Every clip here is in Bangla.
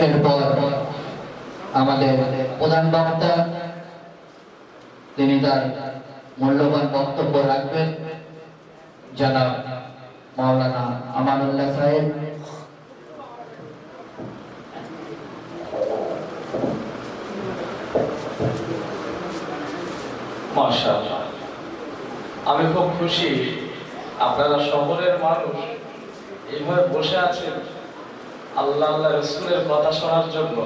এরপর আমাদের প্রধান বক্তা তিনি তার মূল্যবান বক্তব্য রাখবেন জনাব মাওলানা আমানুল্লাহ সাহেব। মাশাআল্লাহ, আমি খুব খুশি আপনারা শহরের মানুষ এইভাবে বসে আছেন আল্লাহ আল্লাহ রাসূলের কথা শোনার জন্য।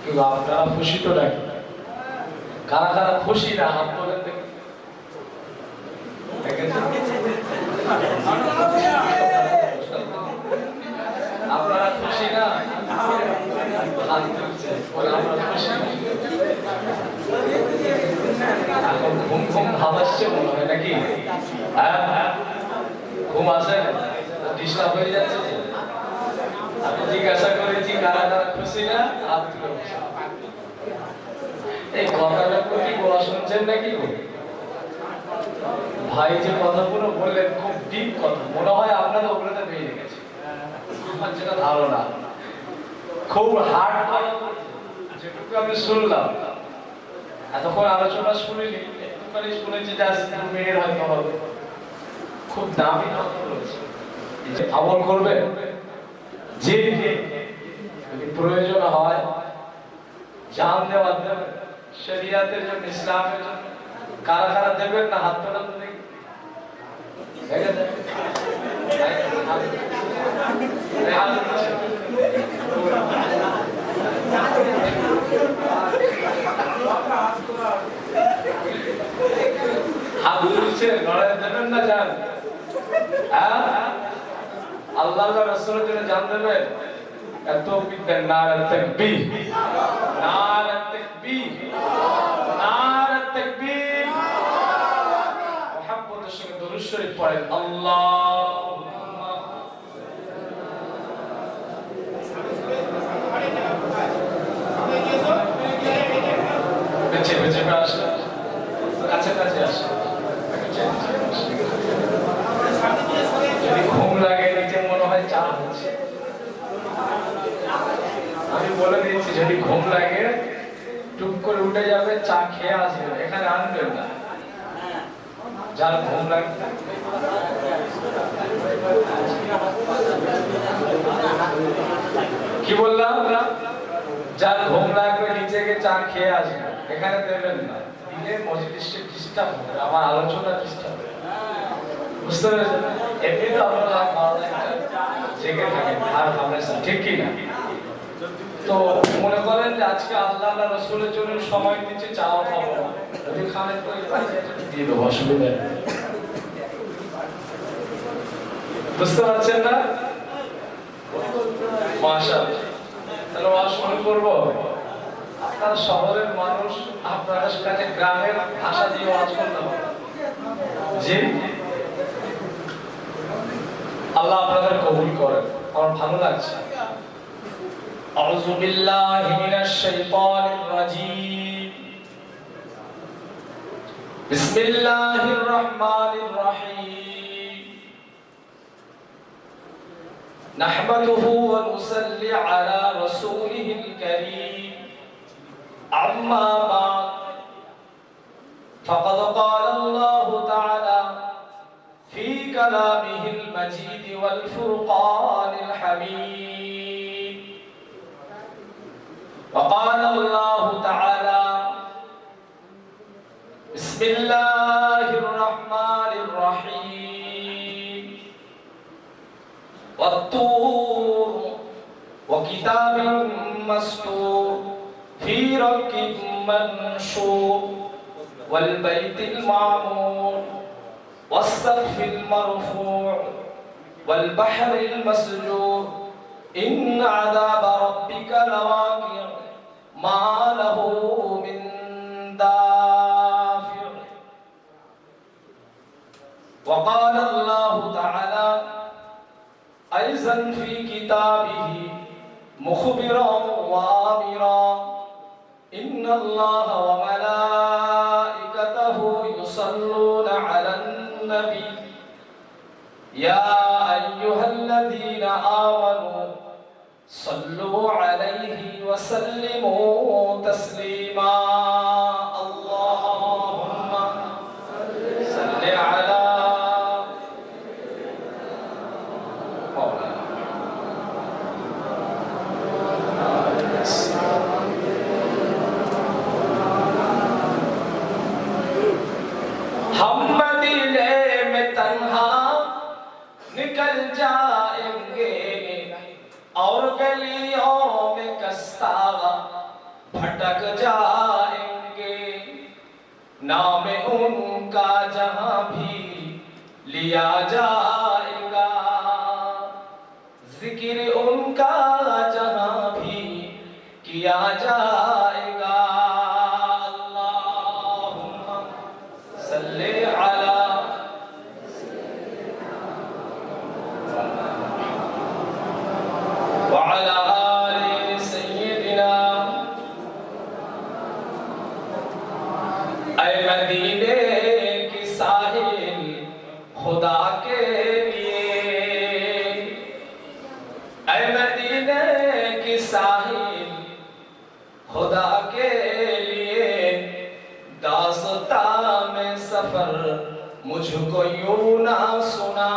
কিন্তু আপনারা খুশি তো নাকি? কারা কারা খুশি না হাত তোলেন দেখি। আপনারা খুশি না? হাত তুলছে বলে আমরা খুশি। এখন ঘুম ঘুম ভাব আসছে মনে হয় নাকি? হ্যাঁ, ঘুম আসে, ডিস্টার্ব হয়ে যাচ্ছে। আমি জিজ্ঞাসা করেছি কারা কারা খুশি না, হাত তুলে বসে। এই কথাটা প্রতি বলা শুনছেন নাকি? ভাই যে কথাগুলো বললেন খুব ডিপ কথা, মনে হয় আপনাদের ওগুলোতে বেরিয়ে গেছে। আমার যেটা ধারণা খুব হার্ড কথা, যেটুকু আমি শুনলাম এতক্ষণ আলোচনা শুনিনি, একটুখানি শুনেছি যে আজকে মেয়ের হয়তো হবে। খুব দামি কথা বলেছে, আমল করবে যে যদি প্রয়োজন হয় জান দেওয়া দেবে শরিয়াতের জন্য, ইসলামের জন্য। কারা কারা দেবেন না হাত তোলা তো দেখি। হাত তুলছে, লড়াই দেবেন না জান? আল্লাহ রাসূলের জন্য জান দেবেন? এত বিদ্যা, নারে তাকবীর, নারে তাকবীর, নারে তাকবীর। মুহাম্মদের সঙ্গে দরুদ শরীফ পড়েন। আল্লাহুম্মা বেঁচে বেঁচে আসে, কাছে কাছে আসে। যদি ঘুম লাগে নিচে মনে হয় চা হচ্ছে, আমি বলে দিচ্ছি যদি ঘুম লাগে টুক করে উঠে যাবে, চা খেয়ে আসবে, এখানে আনবেন না। যার ঘুম লাগে কি বললাম, যার ঘুম লাগবে নিচে গিয়ে চা খেয়ে আসবে, এখানে দেবেন না। দিলে মজলিসে ডিস্টার্ব হবে, আমার আলোচনা ডিস্টার্ব হবে। বুঝতে পেরেছেন? এমনি তো আপনারা জেগে থাকেন আর ভাবলেন, ঠিক কি না? তো মনে করেন যে আজকে আল্লাহ আল্লাহ রাসূলের জন্য সময় দিচ্ছে, চাও খাবো না, যদি খানের তো দিয়ে দেবো, অসুবিধা নেই। বুঝতে পারছেন না? মাশাআল্লাহ, তাহলে ওয়াজ শুরু করবো। আপনারা শহরের মানুষ, আপনারা কাছে গ্রামের ভাষা দিয়ে ওয়াজ করতে হবে। জি, আল্লাহ আপনাদের কবুল করেন। আমার ভালো লাগছে। আউযু বিল্লাহি মিনাশ শাইতানির রাজীম। বিসমিল্লাহির রহমানির রহিম। নাহমাদুহু ওয়া নুসাল্লি আলা রাসূলিহিল কারীম। আম্মা বা'দ, ফাকাদ ক্বালা আল্লাহু তাআলা ফি কালামিহিল মাজিদ ওয়াল ফুরকানিল হামিদ। وقال الله تعالى بسم الله الرحمن الرحيم والطور وكتاب مسطور في رق منشور والبيت المعمور والسقف المرفوع والبحر المسجور إن عذاب ربك لواقع ما له من دافع. وقال الله تعالى أيضا في كتابه مخبرا وآمرا إن الله وملائكته يصلون على النبي يا أيها الذين آمنوا صلوا وسلموا تسليما اللهم صل على हम मदीने में तन्हा निकल जाएंगे और गलियों में कस्ता भटक जाएंगे नाम उनका जहां भी लिया जाएगा जिक्र उनका जहां भी किया जाएगा अल्लाहुम्मा सल्ली अला वअला आलि सय्यिदिना ऐ मदीने की साहिल खुदा के लिए ऐ मदीने की साहिल खुदा के लिए दास्ता में सफर मुझको यूं ना सुना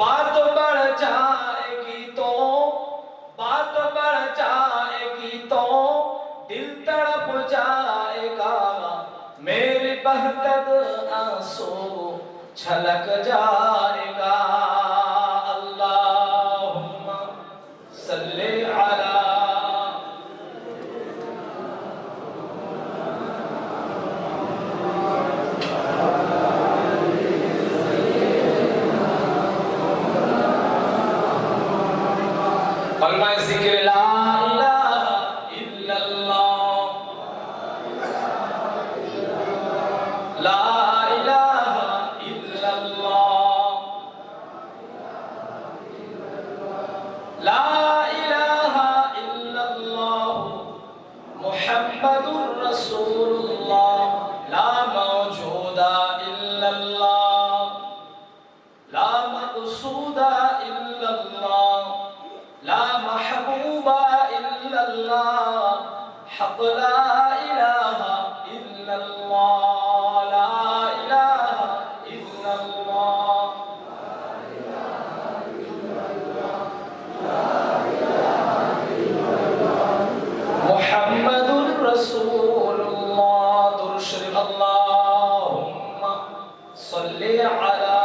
बात बढ़ जाएगी तो बात बढ़ जाएगी तो दिल तड़प जाएगा मेरे बहकद आंसू छलक जाएगा अल्लाहुम्मा सल्ली अला कलमा जिक्र ला इलाहा इल्लल्लाह ला इलाहा इल्लल्लाह ला इलाहा इल्लल्लाह मुहम्मदुर रसूलुल्लाह ला मौजूदा इल्लल्लाह ला मक़सूदा इल्लल्लाह ला महबूबा इल्लल्लाह हक़ ला इलाहा इल्लल्लाह ला इलाहा इल्लल्लाह मुहम्मदुर रसूलुल्लाह दुरूद शरीफ अल्लाहुम्मा सल्ली अला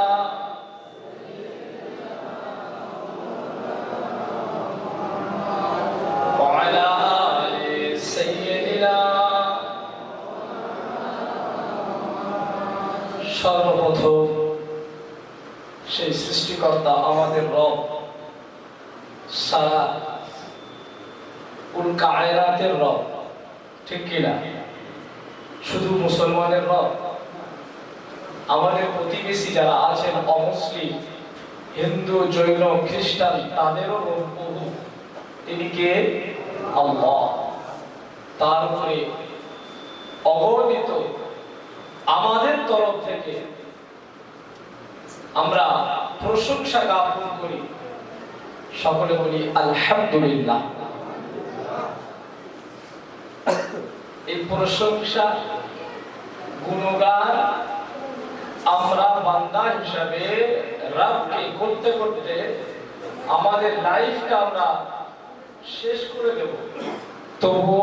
وعلى آل سيدنا সর্বপ্রথম সেই সৃষ্টিকর্তা আমাদের রব সারা কুল কায়নাতের রব ঠিক কি না শুধু মুসলমানের রব আমাদের প্রতিবেশী যারা আছেন অমুসলিম হিন্দু জৈন খ্রিস্টান তাদেরও প্রভু তিনি কে আল্লাহ তারপরে অগণিত আমাদের তরফ থেকে আমরা প্রশংসা জ্ঞাপন করি সকলে বলি আলহামদুলিল্লাহ এই প্রশংসা গুণগান আমরা বান্দা হিসাবে রবকে করতে করতে আমাদের লাইফটা আমরা শেষ করে দেব তবু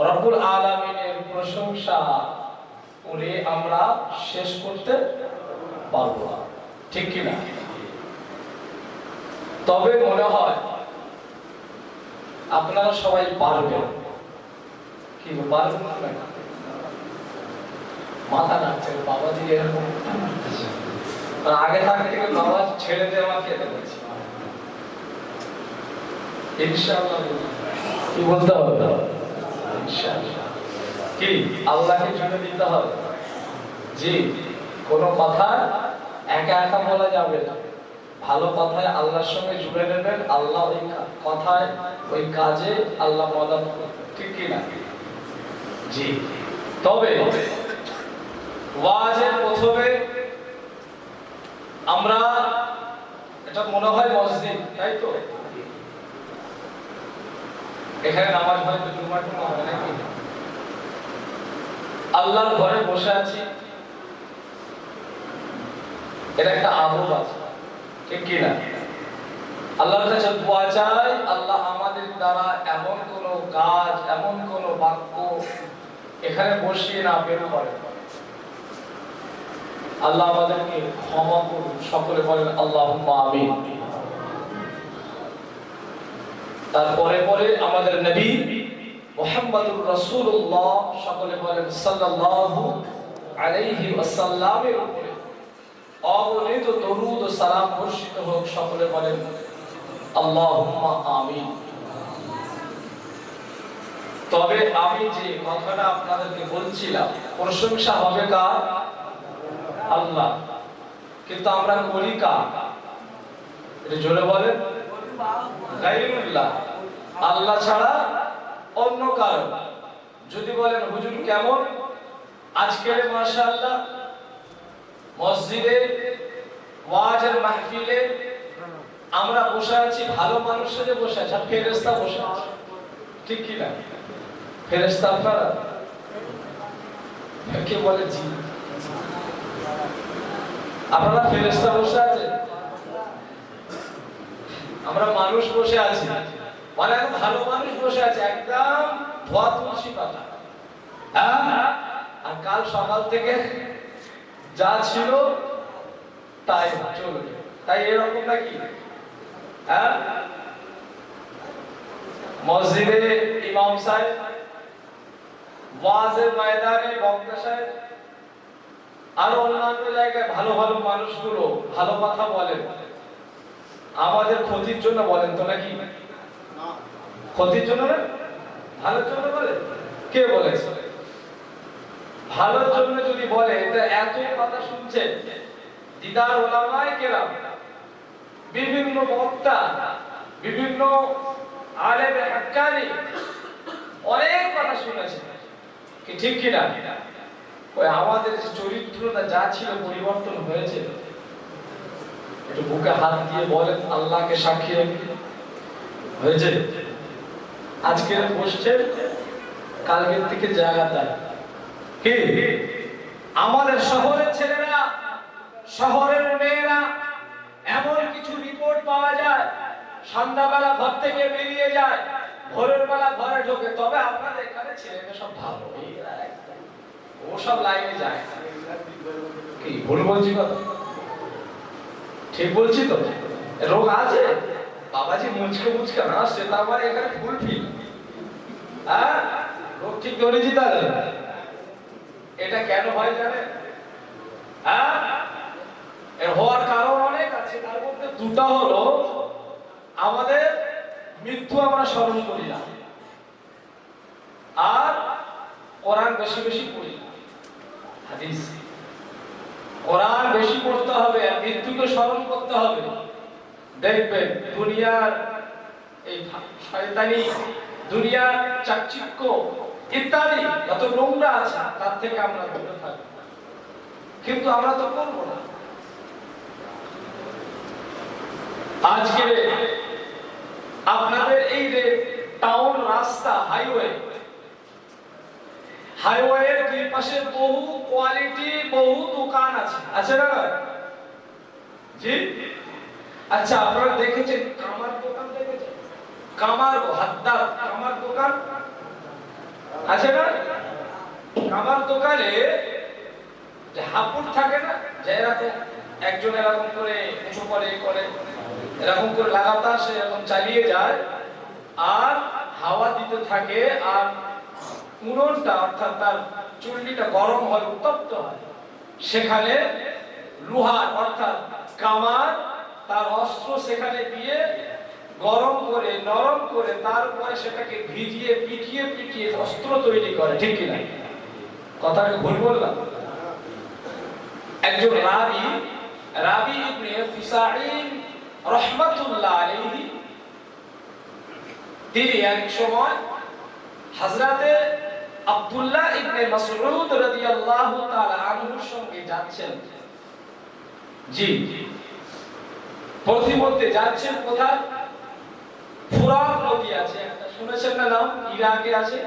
রব্বুল আলামিনের প্রশংসা করে আমরা শেষ করতে পারবো না ঠিক কি না তবে মনে হয় আপনারা সবাই পারবেন কি পারবেন না মাথা নাচছে বাবাজি এরকম আগে থাকতে থেকে বাবা ছেড়ে দিয়ে আমার খেতে বলছি ইনশাআল্লাহ কি বলতে হবে ইনশাআল্লাহ কি আল্লাহকে জন্য দিতে হবে জি কোনো কথা একা একা বলা যাবে না ভালো কথায় আল্লাহর সঙ্গে জুড়ে নেবেন আল্লাহ ওই কথায় ওই কাজে আল্লাহ মদদ ঠিক কি না জি তবে ওয়াজের প্রথমে আমরা এটা মনে হয় মসজিদ তাই তো এখানে নামাজ হয়তো জুমার জন্য হবে নাকি? আল্লাহর ঘরে বসে আছি, এর একটা আদব আছে, ঠিক কি না? আল্লাহর কাছে দোয়া চাই, আল্লাহ আমাদের দ্বারা এমন কোন কাজ, এমন কোন বাক্য এখানে বসিয়ে না বের করে। আল্লাহ আমাদেরকে ক্ষমা করুন, সকলে বলেন আল্লাহুম্মা আমিন। তারপরে পরে আমাদের নবী মুহাম্মদুর রাসূলুল্লাহ, সকলে বলেন সাল্লাল্লাহু আলাইহি ওয়াসাল্লামের উপরে অগণিত দরুদ ও সালাম বর্ষিত হোক, সকলে বলেন আল্লাহুম্মা আমিন। তবে আমি যে কথাটা আপনাদেরকে বলছিলাম, প্রশংসা হবে কার? আল্লাহ। কিন্তু আমরা করি কার? এটা জোরে বলেন, গায়রুল্লাহ, আল্লাহ ছাড়া অন্য কারো। যদি বলেন হুজুর কেমন, আজকে মাশাআল্লাহ মসজিদে ওয়াজের মাহফিলে আমরা বসে আছি, ভালো মানুষের বসে আছে, ফেরেশতা বসে আছে, ঠিক কি না? ফেরেশতা আপনারা কে বলে? জি, আপনারা ফেরেশতা বসে আছে, আমরা মানুষ বসে আছি, মানে ভালো মানুষ বসে আছে, একদম ধোয়া তুলসী পাতা। হ্যাঁ, আর কাল সকাল থেকে যা ছিল তাই চলবে, তাই এরকম নাকি? হ্যাঁ, মসজিদে ইমাম সাহেব, ওয়াজের ময়দানে বক্তা সাহেব, আর অন্যান্য জায়গায় ভালো ভালো মানুষগুলো ভালো কথা বলেন, আমাদের ক্ষতির জন্য বলেন তো নাকি? ক্ষতির জন্য না, ভালোর জন্য বলে? কে বলেছে? ভালোর জন্য যদি বলে, এত কথা শুনছেন দিদার ওলামায়ে কেরাম, বিভিন্ন বক্তা, বিভিন্ন আলেম হাক্কানি অনেক কথা শুনেছে, কি ঠিক কি না? ওই আমাদের চরিত্রটা যা ছিল পরিবর্তন হয়েছে? একটু বুকে হাত দিয়ে বলেন, আল্লাহকে সাক্ষী রেখে হয়েছে? আজকে বসছে, কালকের থেকে জায়গা দেয় কি? আমাদের শহরের ছেলেরা, শহরের মেয়েরা, এমন কিছু রিপোর্ট পাওয়া যায়, সন্ধ্যাবেলা ঘর থেকে বেরিয়ে যায়, ভোরের বেলা ঘরে ঢোকে। তবে আপনাদের এখানে ছেলেমেয়ে সব ভালো, ও সব লাইনে যায়। কি ভুল বলছি কথা? ঠিক বলছি তো? রোগ আছে বাবাজি, মুচকে মুচকে না, সে তার মানে এখানে ফুল ফিল। হ্যাঁ, রোগ ঠিক ধরেছি তাহলে। এটা কেন হয় জানেন? হ্যাঁ, এর হওয়ার কারণ অনেক আছে, তার মধ্যে দুটা হলো আমাদের মৃত্যু আমরা স্মরণ করি না, আর কোরআন বেশি বেশি পড়ি না। হাদিস, কোরআন বেশি পড়তে হবে, আর মৃত্যুকে স্মরণ করতে হবে। দেখবেন দুনিয়ার এই শয়তানি, দুনিয়ার চাকচিক্য ইত্যাদি যত নোংরা আছে, তার থেকে আমরা দূরে থাকবো। কিন্তু আমরা তো করবো না। আজকে আপনাদের এই যে টাউন রাস্তা, হাইওয়ে, হাইওয়ের দুই পাশে বহু কোয়ালিটি, বহু দোকান আছে, আছে না? জি, আচ্ছা, আপনারা দেখেছেন কামার দোকান? দেখেছেন কামার, হাদ্দার কামার দোকান আছে না? কামার দোকানে যে হাপুর থাকে না, যে এরকম একজন এরকম করে উঁচু করে এরকম করে লাগাতার সে এরকম চালিয়ে যায়, আর হাওয়া দিতে থাকে, আর উনুনটা অর্থাৎ তার চুল্লিটা গরম হয়, উত্তপ্ত হয়। সেখানে লোহার অর্থাৎ কামার তার অস্ত্র সেখানে দিয়ে গরম করে, নরম করে, তারপরে সেটাকে ভিজিয়ে পিটিয়ে পিটিয়ে অস্ত্র তৈরি করে, ঠিক কিনা? কথাটা ভুল বললাম? একজন রাবি ইবনে ফুসাইল রাহমাতুল্লাহ আলাইহি, তিনি এক সময় হযরতে আব্দুল্লাহ ইবনে মাসউদ রাদিয়াল্লাহু তাআলা আনহুর সঙ্গে যাচ্ছেন। জি, পথিমধ্যে যাচ্ছেন কোথায়? ফুরাত নদী আছে একটা শুনেছেন না নাম? ইরাকে আছে,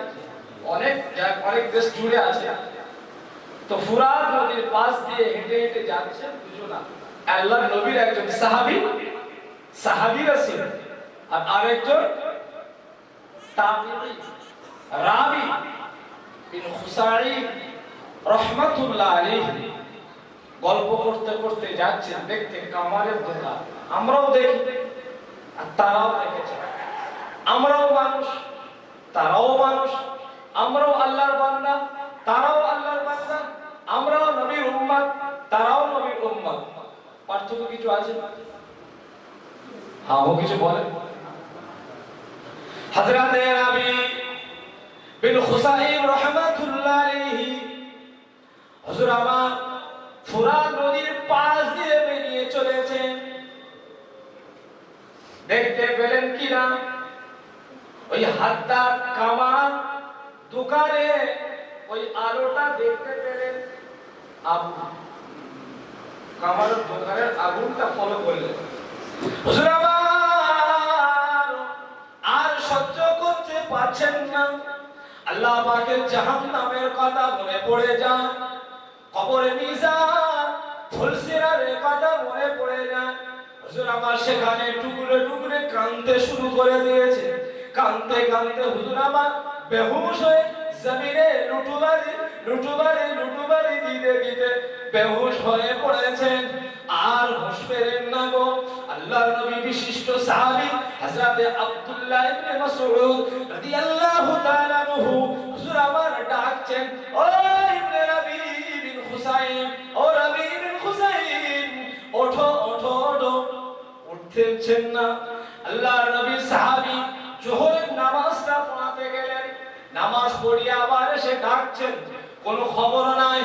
অনেক দেশ জুড়ে আছে। তো ফুরাত নদীর পাশ দিয়ে হেঁটে হেঁটে যাচ্ছে দুজন, আল্লাহর নবীর একজন সাহাবী রাসূল আর আরেকজন তাবিঈ রাবি বিন খুসাইম রাহমাতুল্লাহ আলাইহি। গল্প করতে করতে যাচ্ছেন, দেখতে কামারের দোকান। আমরাও দেখি আর তারাও দেখেছে। আমরাও মানুষ, তারাও মানুষ। আমরাও আল্লাহর বান্দা, তারাও আল্লাহর বান্দা। আমরাও নবীর উম্মত, তারাও নবীর উম্মত। পার্থক্য কিছু আছে? হ্যাঁ, ও কিছু বলে। হযরত রাবি বিন খুসাইম রাহমাতুল্লাহ আলাইহি হুজুর আমার ফুরাত নদীর পাশ দিয়ে বেরিয়ে চলেছেন। দেখতে পেলেন কিনা, ওই হাদ্দার কামার দোকানে ওই আলোটা দেখতে পেলেন। কামারের দোকানের আগুনটা ফলো করলেন। হুজুর আমার আর সহ্য করতে পারছেন না। আল্লাহ পাকের জাহান্নামের কথা মনে পড়ে যায়, কবরে মিজান, ফুলসিরাতের কথা মনে পড়ে যায়। হুজুর আমার সেখানে টুকরে টুকরে কাঁদতে শুরু করে দিয়েছে। কাঁদতে কাঁদতে হুজুর আমার বেহুশ হয়ে জমিনে লুটুবারি দিতে দিতে বেহুশ হয়ে পড়েছেন। আর হুঁশ ফেরেন না গো। আল্লাহর নবী বিশিষ্ট সাহাবী হযরত আব্দুল্লাহ ইবনে মাসউদ রাদিয়াল্লাহু তাআলা আনহু হুজুর আমার ডাকছেন, ও ইবনে রাবি বিন খুসাইম, ও রাবি বিন খুসাইম, ওঠো ওঠো ওঠো। উঠতেছেন না। আল্লাহর নবী সাহাবী যোহরের নামাজটা পড়াতে গেলেন। নামাজ পড়িয়ে আবার এসে ডাকছেন, কোনো খবর নাই।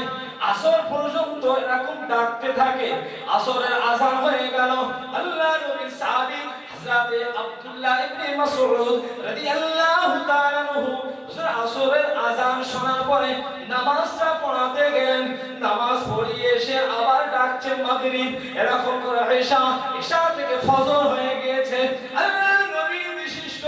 আসর পর্যন্ত এরকম ডাকতে থাকে। আসরের আযান হয়ে গেল। আল্লাহর নবী সাহাবী হযরত আব্দুল্লাহ ইবনে মাসউদ রাদিয়াল্লাহু তাআলা আনহু হুজুর আসরের আযান শোনার পরে নামাজটা পড়াতে গেলেন। নামাজ পড়িয়ে এসে আবার ডাকছেন মাগরিব, এরকম করে ঈশা থেকে ফজর হয়ে গিয়েছে। আল্লাহর নবীর বিশিষ্ট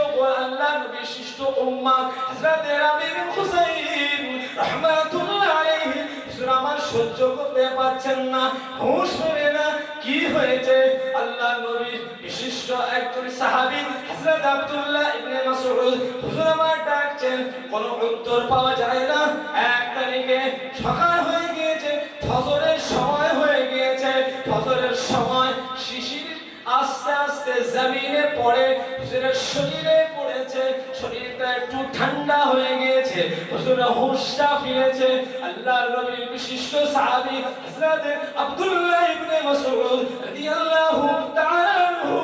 উম্মত হযরত রাবি বিন খুসাইম রাহমাতুল্লাহ আলাইহি হুজুর আমার সহ্য করতে পারছেন না, হুঁশ ফেরে না। কি হয়েছে? আল্লাহর নবীর বিশিষ্ট একজন সাহাবী হযরত আব্দুল্লাহ ইবনে মাসউদ হুজুর আমার ডাকছেন, কোনো উত্তর পাওয়া যায় না। এক তারিখে সকাল হয়ে গিয়েছে, ফজরের সময় হয়ে গিয়েছে। ফজরের সময় শিশির আস্তে আস্তে জমিনে পড়ে, হুজুরের শরীরে পড়েছে। শরীরটা একটু ঠান্ডা হয়ে গিয়েছে, হুজুরের হুঁশটা ফিরেছে। আল্লাহর নবীর বিশিষ্ট সাহাবী হযরত আব্দুল্লাহ ইবনে মাসউদ রাদিয়াল্লাহু তাআলা আনহু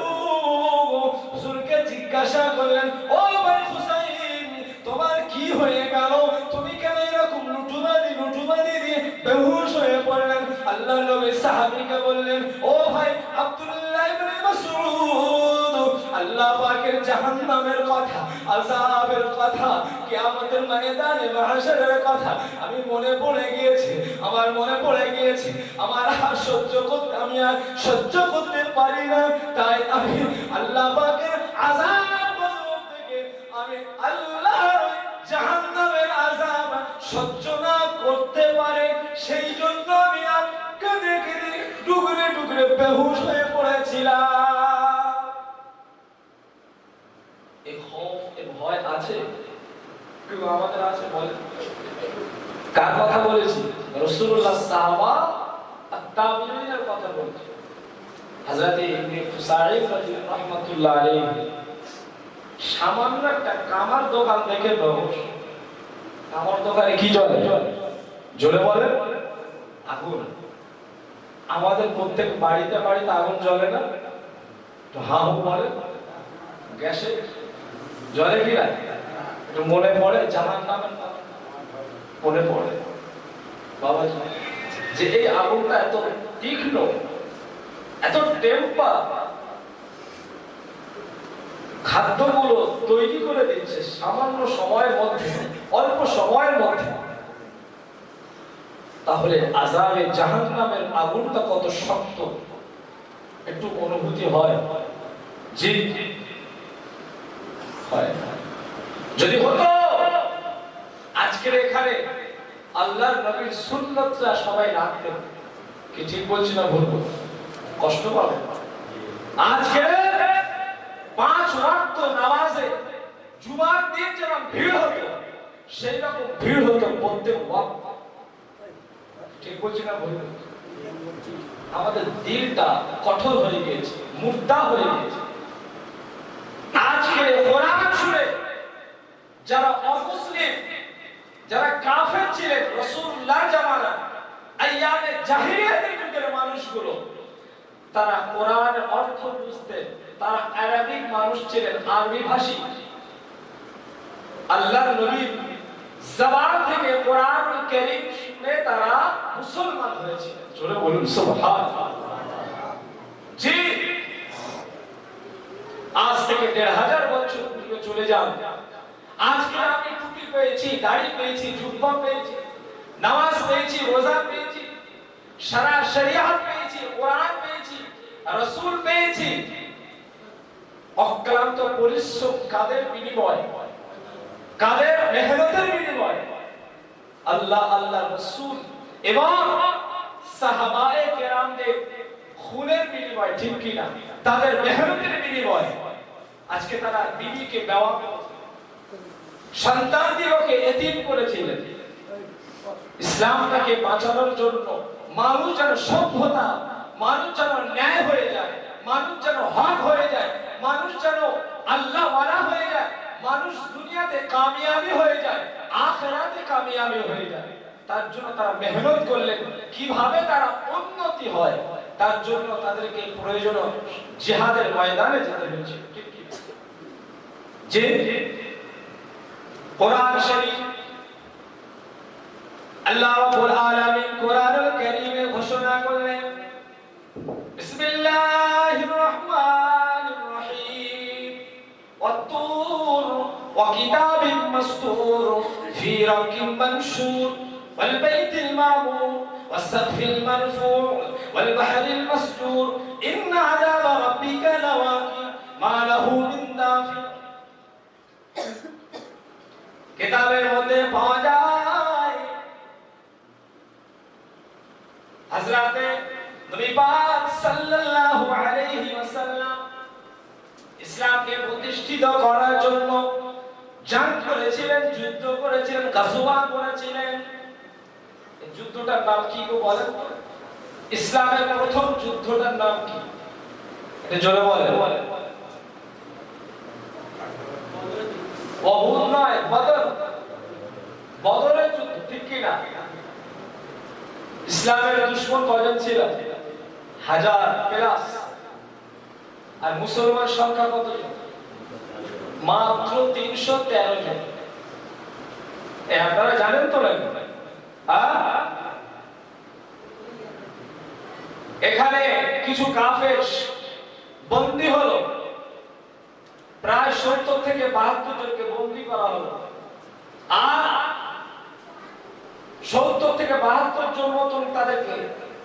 হুজুরকে জিজ্ঞাসা করলেন, ও ভাই খুসাইম, তোমার কি হয়ে গেল? তুমি কেন এরকম লুটুবাদি দিয়ে বেহুশ হয়ে পড়লেন? আল্লাহর নবী সাহাবীকে বললেন, ও ভাই আব্দুল্লাহ ইবনে মাসউদ, আল্লাহ পাকের জাহান্নামের কথা, আযাবের কথা, কিয়ামতের ময়দানে মাহশরের কথা আমি মনে পড়ে গিয়েছে। আমার মনে পড়ে গিয়েছে। আমি আর সহ্য করতে পারি না। তাই আমি আল্লাহ পাকের আযাব থেকে আমি আল্লাহর জাহান্নামের আযাব সহ্য না করতে পারে, সেই জন্য আমি আর কেঁদে কেঁদে টুকরে টুকরে বেহুশ হয়ে পড়েছিলাম। এই খৌফ, এই ভয় আছে কেউ আমাদের আছে? বলে কার কথা বলেছি? রাসূলুল্লাহ সাহাবা আর তাবিঈনের কথা বলেছি। হযরত ইবনে খুসাইম রাহমাতুল্লাহ আলাইহি সামান্য একটা কামার দোকান থেকে বেহুশ। কামার দোকানে কি জ্বলে? জ্বলে বলে আগুন। আমাদের প্রত্যেক বাড়িতে বাড়িতে আগুন জ্বলে না? তো হ্যাঁ বলে গ্যাসে জ্বলে কি না? একটু মনে পড়ে জাহান্নামের কথা মনে পড়ে বাবা, যে এই আগুনটা এত তীক্ষ্ণ, এত টেম্পার, খাদ্যগুলো তৈরি করে দিচ্ছে সামান্য সময়ের মধ্যে, অল্প সময়ের মধ্যে। তাহলে আযাবে জাহান্নামের আগুনটা কত শক্ত একটু অনুভূতি হয়? জি হয়। আজকের এখানে আল্লাহর নবীর সুন্নতরা সবাই রাখতেন, কি ঠিক বলছি না ভুল বলছি? কষ্ট পাবেন। আজকে 5 ওয়াক্ত নামাজে জুমার দিন যেরকম ভিড় হতো, সেই রকম ভিড় হতো প্রত্যেক ওয়াক্ত। ঠিক বলছি না ভুল বলছি? আমাদের দিলটা কঠোর হয়ে গিয়েছে, মুর্দা হয়ে গিয়েছে। আজকে কোরআন শুনে যারা অমুসলিম, যারা কাফের ছিলেন রাসূলুল্লাহর জামানা, আইয়ামে জাহিলিয়াতের যুগের মানুষগুলো, তারা কোরআনের অর্থ বুঝতেন। তারা আরবিক মানুষ ছিলেন, আরবি ভাষী। আল্লাহর নবীর জবান থেকে কোরআনুল কারীম শুনে তারা মুসলমান হয়েছিলেন। জোরে বলুন সুবহানাল্লাহ। জি, আজ থেকে 1500 বছর পূর্বে চলে যান। আজকে আমি টুপি পেয়েছি, দাড়ি পেয়েছি, জুব্বা পেয়েছি, নামাজ পেয়েছি, রোজা পেয়েছি, সারা শরিয়াত পেয়েছি, কোরআন পেয়েছি, রাসূল পেয়েছি। অক্লান্ত পরিশ্রম কাদের বিনিময়, কাদের মেহনতের বিনিময়? আল্লাহ, আল্লাহ রাসূল এবং সাহাবায়ে কেরামদের খুনের বিনিময়, ঠিক কি না? তাদের মেহনতের বিনিময়। আজকে তারা বিবিকে বেওয়া, সন্তানদিগকে এতিম করেছিলেন। ইসলামটাকে বাঁচানোর জন্য মানুষ যেন সভ্যতা, মানুষ যেন ন্যায় হয়ে যায়, মানুষ যেন হক হয়ে যায়, মানুষ যেন আল্লাহ ওয়ালা হয়ে যায়, মানুষ দুনিয়াতে কামিয়াবি হয়ে যায়, আখিরাতে কামিয়াবি হয়ে যায়। তার জন্য তারা মেহনত করলেন। কিভাবে তারা উন্নতি হয়, তার জন্য তাদেরকে প্রয়োজন জিহাদের ময়দানে যেতে হয়েছে। ঠিক কি? যে কোরআন শরীফ, আল্লাহ রাব্বুল আলামিন কোরআনুল কারীমে ঘোষণা করলেন, বিসমিল্লাহির রহমানির রহিম, ওয়াত-তুর ওয়া কিতাবিন মাসতুর ফি রাকিম মানশুর ওয়াল বাইতিল মামুর ওয়াস-সাকফিল মারফু' ওয়াল বাহরিল মাসজুর ইন্না আযাবা রাব্বিকা লাওয়াকি মা লাহু মিন দাফি। কিতাবের মধ্যে পাওয়া যায় হযরতে নবী পাক সাল্লাল্লাহু আলাইহি ওয়াসাল্লাম ইসলামকে প্রতিষ্ঠিত করার জন্য জং করেছিলেন, যুদ্ধ করেছিলেন, গাজওয়া করেছিলেন। এই যুদ্ধটার নাম কি গো বলেন? ইসলামের প্রথম যুদ্ধটার নাম কি? এটা জোরে বলেন। উহুদ নয়, বদর। বদরের যুদ্ধ, ঠিক কি না? ইসলামের দুশমন কয়জন ছিল? 1000+। আর মুসলমান সংখ্যা কত? মাত্র 313 জন। আপনারা জানেন তো না? এখানে কিছু কাফের বন্দী হলো, প্রায় 70 থেকে 72 জনকে বন্দী করা হলো। আর 70 থেকে 72 জন মতন তাদেরকে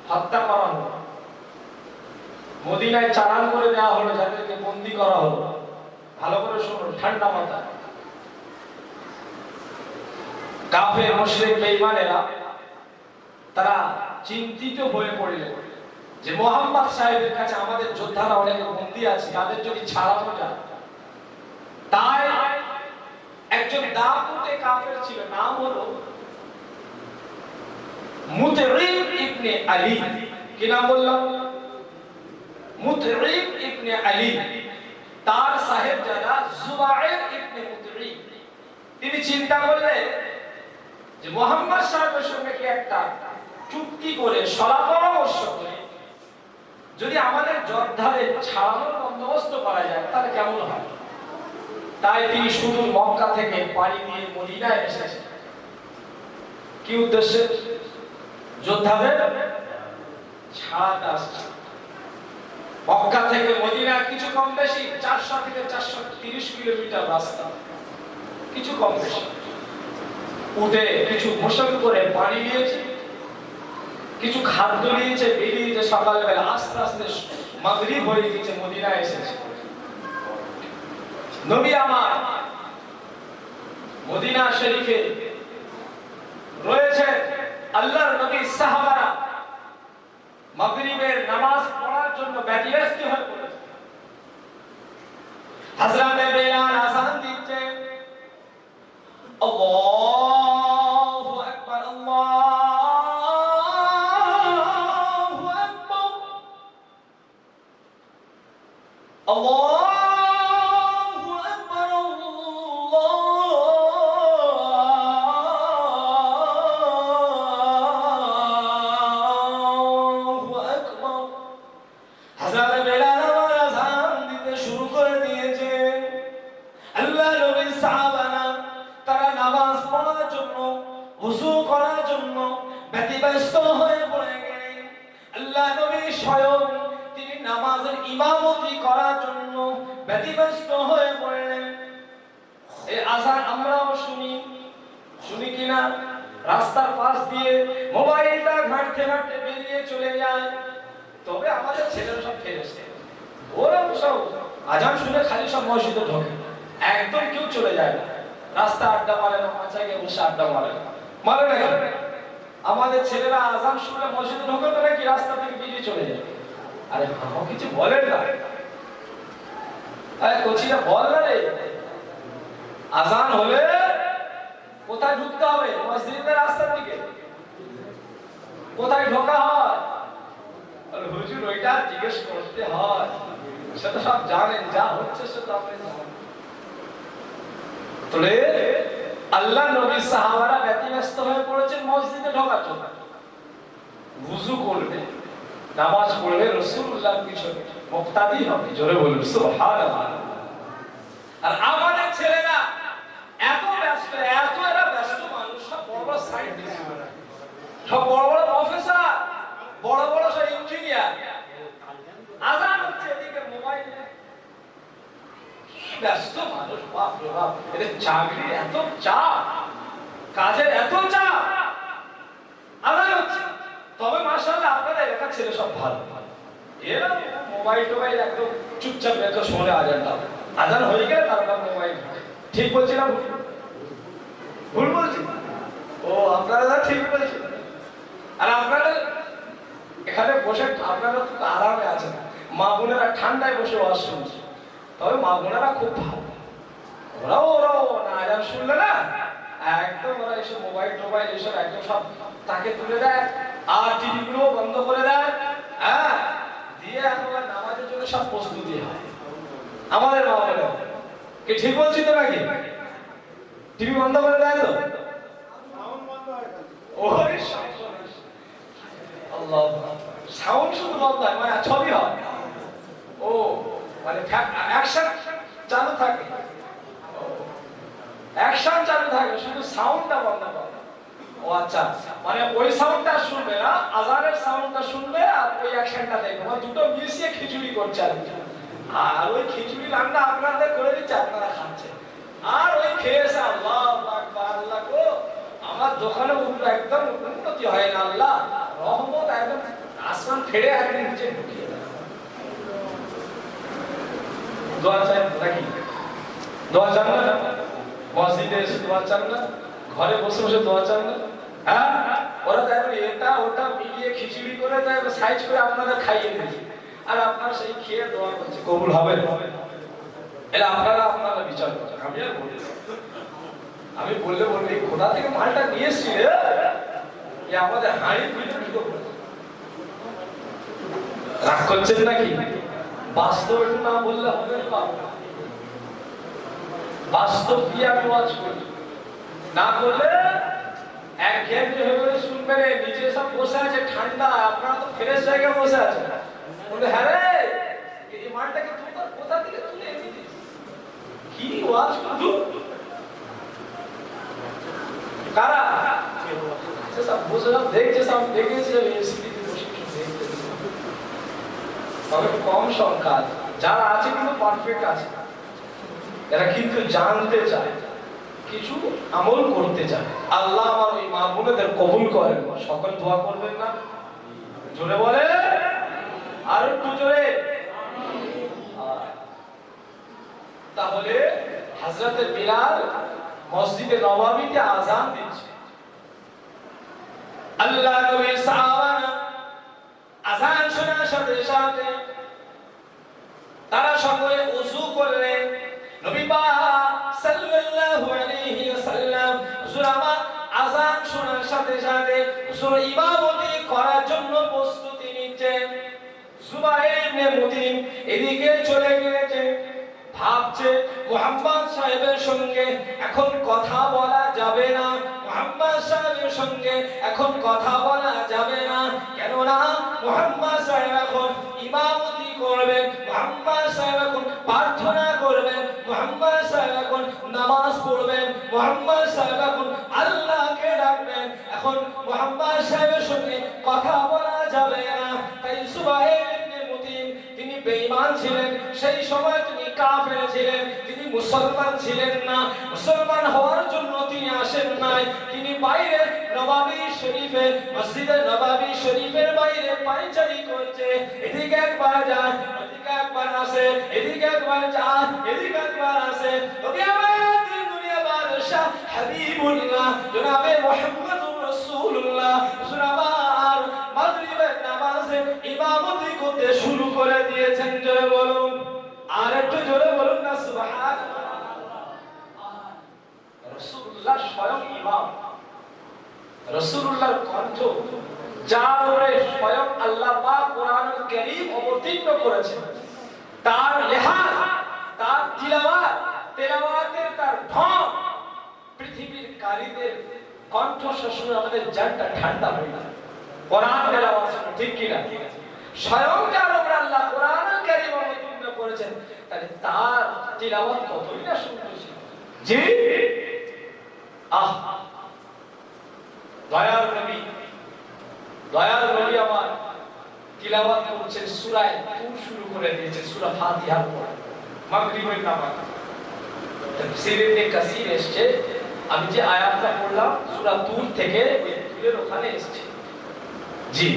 হত্যা করা হলো। মদিনায় চালান করে দেওয়া হলো, যাদেরকে বন্দী করা হলো। ভালো করে শুনুন, ঠান্ডা মাথা। কাফের মুশরিক বেঈমানেরা তারা চিন্তিত হয়ে পড়লেন যে মুহাম্মদ সাহেবের কাছে আমাদের যোদ্ধারা অনেক বন্দী আছে, তাদের যদি ছাড়ানো যায়। তাই একজন দাপুটে কাফের ছিল, নাম হলো মুতঈম ইবনে আলী। কি নাম বললাম? মুতঈম ইবনে আলী। তার সাহেবজাদা জুবায়ের ইবনে মুতঈম, তিনি চিন্তা করলেন যে মুহাম্মদ সাহেবের সঙ্গে কি একটা চুক্তি করে, সলা পরামর্শ করে যদি আমাদের যোদ্ধাদের ছাড়ানোর বন্দোবস্ত করা যায় তাহলে কেমন হয়। তাই তিনি শুধু মক্কা থেকে পাড়ি দিয়ে মদিনায় এসেছেন। কি উদ্দেশ্যে? যোদ্ধাদের ছাড়াতে আসছে। মক্কা থেকে মদিনা কিছু কম বেশি 400 থেকে 430 কিলোমিটার রাস্তা, কিছু কম বেশি। উঠে কিছু গোসল করে পানি নিয়েছে, কিছু খাদ্য নিয়েছে, বেরিয়েছে সকালবেলা। আস্তে আস্তে মাগরিব হয়ে গেছে, মদিনায় এসেছে। নবী আমার মদিনা শরীফে রয়েছে আল্লাহর নবী সাহাবারা মাগরিবের নামাজ পড়ার জন্য ব্যতিব্যস্ত হয়ে পড়েছে। হযরত বেলাল আযান দিচ্ছে, আল্লাহু আকবার, আল্লাহু আকবার, আল্লাহু আকবার, আল্লাহু আকবার। হযরত বেলাল আযান দিতে শুরু করে দিয়েছে। আল্লাহ নবীর সাহাবারা তারা নামাজ পড়ার জন্য, ওযু করার জন্য ব্যতিব্যস্ত হয়ে পড়ে গেলেন। আল্লাহ নবী স্বয়ং তিনি নামাজের ইমামতি করার জন্য ব্যতিব্যস্ত হয়ে পড়লেন। এই আযান আমরাও শুনি কিনা? রাস্তার পাশ দিয়ে মোবাইলটা ঘাঁটতে ঘাঁটতে বেরিয়ে চলে যায়। তবে আমাদের ছেলেরা সব ফেরেশতা, ওরা সব আযান শুনে খালি সব মসজিদে ঢোকে, একদম কেউ চলে যায় না। রাস্তা আড্ডা মারে না, মাচায় গিয়ে বসে আড্ডা মারে না, মারে না কেন? আমাদের ছেলেরা আযান শুনে মসজিদে ঢোকে তো নাকি রাস্তা থেকে বেরিয়ে চলে যায়? আরে বাবা কিছু বলেন না, আরে কোচিরা বল না রে। আযান হলে কোথায় ঢুকতে হবে? মসজিদের রাস্তার দিকে। কোথায় ঢোকা হয়? আরে হুজুর ওইটা জিজ্ঞেস করতে হয়, সেটা সব জানেন, যা হচ্ছে সেটা আপনি জানেন। তাহলে আল্লাহ নবী সাহাবারা ব্যতিব্যস্ত হয়ে পড়েছেন মসজিদে ঢোকার জন্য। ওযু করবে, নামাজ পড়বে, রাসূলুল্লাহর পিছনে মুক্তাদি হবে। জোরে বলুন সুবহানাল্লাহ। আর আমাদের ছেলেরা এত ব্যস্ত, এত এরা ব্যস্ত মানুষ, সব বড় বড় সায়েন্টিস্ট, সব বড় বড় প্রফেসর, বড় বড় সব ইঞ্জিনিয়ার। আযান হচ্ছে এদিকে মোবাইল নিয়ে ব্যস্ত মানুষ। বাপ রে বাপ, এদের চাকরির এত চাপ, কাজের এত চাপ, আদায় হচ্ছে। তবে মাশাআল্লাহ আপনাদের এলাকার ছেলে সব ভালো, এরা মোবাইল টোবাইল একদম চুপচাপ রেখে শোনে আজানটা। আজান হয়ে গেলে তারপর মোবাইল। ঠিক বলছি না ভুল বলছি? ও আপনারা ঠিক বলছেন। আর আপনারা এখানে বসে আপনারা তো আরামে আছেন, মা বোনেরা ঠান্ডায় বসে ওয়াজ শুনছে। তবে মা বোনেরা খুব ভালো, ওরাও না আজান শুনলে না একদম ওরা এসব মোবাইল টোবাইল এসব একদম সব তাকে তুলে দেয়, আর টিভি গুলো বন্ধ করে দেয়। হ্যাঁ, দিয়ে এখন নামাজের জন্য সব প্রস্তুতি হয় আমাদের মা বোনেরা। কি ঠিক বলছি তো নাকি? টিভি বন্ধ করে দেয় তো, ওরে আল্লাহ, সাউন্ড শুধু বন্ধ হয়, মানে ছবি হয়, ও মানে অ্যাকশন চালু থাকে, অ্যাকশন চালু থাকে, শুধু সাউন্ডটা বন্ধ করে। ও আচ্ছা, মানে ওই সাউন্ডটা শুনবে না, আজানের সাউন্ডটা শুনবে আর ওই অ্যাকশনটা দেখবে, মানে দুটো মিশিয়ে খিচুড়ি করছে। আর ওই খিচুড়ি রান্না আপনাদের করে দিচ্ছে, আপনারা খাচ্ছেন। আর ওই খেয়েছে আল্লাহু আকবার, আল্লাহ গো আমার দোকানে একদম উন্নতি হয় না, আল্লাহ রহমত একদম আসমান ফেড়ে একদম নিচে ঢুকিয়ে দেয়। দোয়া চাই নাকি? দোয়া চান না? মসজিদে এসে দোয়া চান না? ঘরে বসে বসে দোয়া চান না? হ্যাঁ, ওরা দেখো এটা ওটা মিলিয়ে খিচুড়ি করে দেয়, সাইজ করে আপনাদের খাইয়ে দিয়েছে, আর আপনারা সেই খেয়ে দোয়া করছে কবুল হবে। এটা আপনারা বিচার করছেন, আমি আর বলি না। আমি বললে কোথা থেকে মালটা নিয়ে এসছি রে, আমাদের হাঁড়ির ভিতরে ঢুকে পড়েছে। রাগ করছেন নাকি? বাস্তব একটু না বললে হবে না, বাস্তব কি আমি ওয়াজ করি না করলে এক ঘেন্টে হয়ে শুনবেন। নিচে সব বসে আছে ঠান্ডা, আপনারা তো ফ্রেশ জায়গায় বসে আছেন, বলে হ্যাঁ রে এই মালটাকে কোথা থেকে তুলে এনেছিস, কি ওয়াজ করু কারা সব বসে সব দেখছে, সব দেখেছে এসিতে বসে দেখতে। তবে কম সংখ্যা যারা আছে কিন্তু পারফেক্ট আছে, এরা কিন্তু জানতে চায়, কিছু আমল করতে চায়। আল্লাহ আমার ওই মা বোনেদের কবুল করেন। সকল দোয়া করবেন না? জোরে বলে, আর একটু জোরে। তাহলে হযরত বিলাল মসজিদে নববীতে আযান দিচ্ছে। আল্লাহ নবীর সাহাবারা আযান শোনার সাথে সাথে তারা সকলে ওযু করলেন। নবী পাক সাল্লাল্লাহু আলাইহি ওয়াসাল্লাম হুজুর আমার আযান শোনার সাথে সাথে হুজুর ইমামতি করার জন্য প্রস্তুতি নিচ্ছেন। জুবাইর ইবনে মুতিম এদিকে চলে গিয়েছে, ভাবছে মুহাম্মদ সাহেবের সঙ্গে এখন কথা বলা যাবে না, মুহাম্মদ সাহেবের সঙ্গে এখন কথা বলা যাবে না, কেননা মুহাম্মদ সাহেব এখন ইমামতি করবেন, মুহাম্মদ সাহেব এখন প্রার্থনা করবেন, মুহাম্মদ সাহেব এখন নামাজ পড়বেন, মুহাম্মদ সাহেব এখন আল্লাহকে ডাকবেন, এখন মুহাম্মদ সাহেবের সঙ্গে কথা বলা যাবে না। তাই জুবাইর ইবনে মুতিম তিনি বেঈমান ছিলেন, সেই সময় তিনি কাফের ছিলেন, তিনি মুসলমান ছিলেন না। মুসলমান হওয়ার জন্য তিনি আসেন নাই, তিনি বাইরে নবাবী শরীফে মসজিদে নবাবী শরীফের বাইরে পায়চারি করছে, এদিকে একবার যায় এদিকে একবার আসে, এদিকে একবার যায় এদিকে একবার আসে। নবী আমাদের দুনিয়া বাদশাহ হাবিবুল্লাহ জনাবে মুহাম্মদুর রাসূলুল্লাহ সুরাবার মাগরিবের নামাজে ইমামতি করতে শুরু করে দিয়েছেন। জোরে বলুন, আর একটু জোরে বলুন না সুবহানাল্লাহ। রাসূলুল্লাহ স্বয়ং ইমাম, রাসূলুল্লাহর কণ্ঠ যার উপরে স্বয়ং আল্লাহ পাক কোরআনুল কারীম অবতীর্ণ করেছেন, তার লেহাজ, তার তেলাওয়াতের তার ঢং পৃথিবীর কারীদের কণ্ঠস্বর শুনে আমাদের জানটা ঠান্ডা হয়ে যায়। কোরআন তেলাওয়াত শুনে, ঠিক কি না? স্বয়ং যার উপরে আল্লাহ কোরআনুল কারীম অবতীর্ণ করেছেন, তাহলে তার তেলাওয়াত কতই না সুন্দর ছিল। জি দয়ার নবী আমার তিলাওয়াত করছেন, সূরা তুর শুরু করে দিয়েছে, সূরা ফাতিহার পর মাগরিবের নামাজ। তাফসীর ইবনে কাসির এসেছে, আমি যে আয়াতটা পড়লাম সূরা তুর থেকে, ওই তুরের ওখানে এসেছে। জি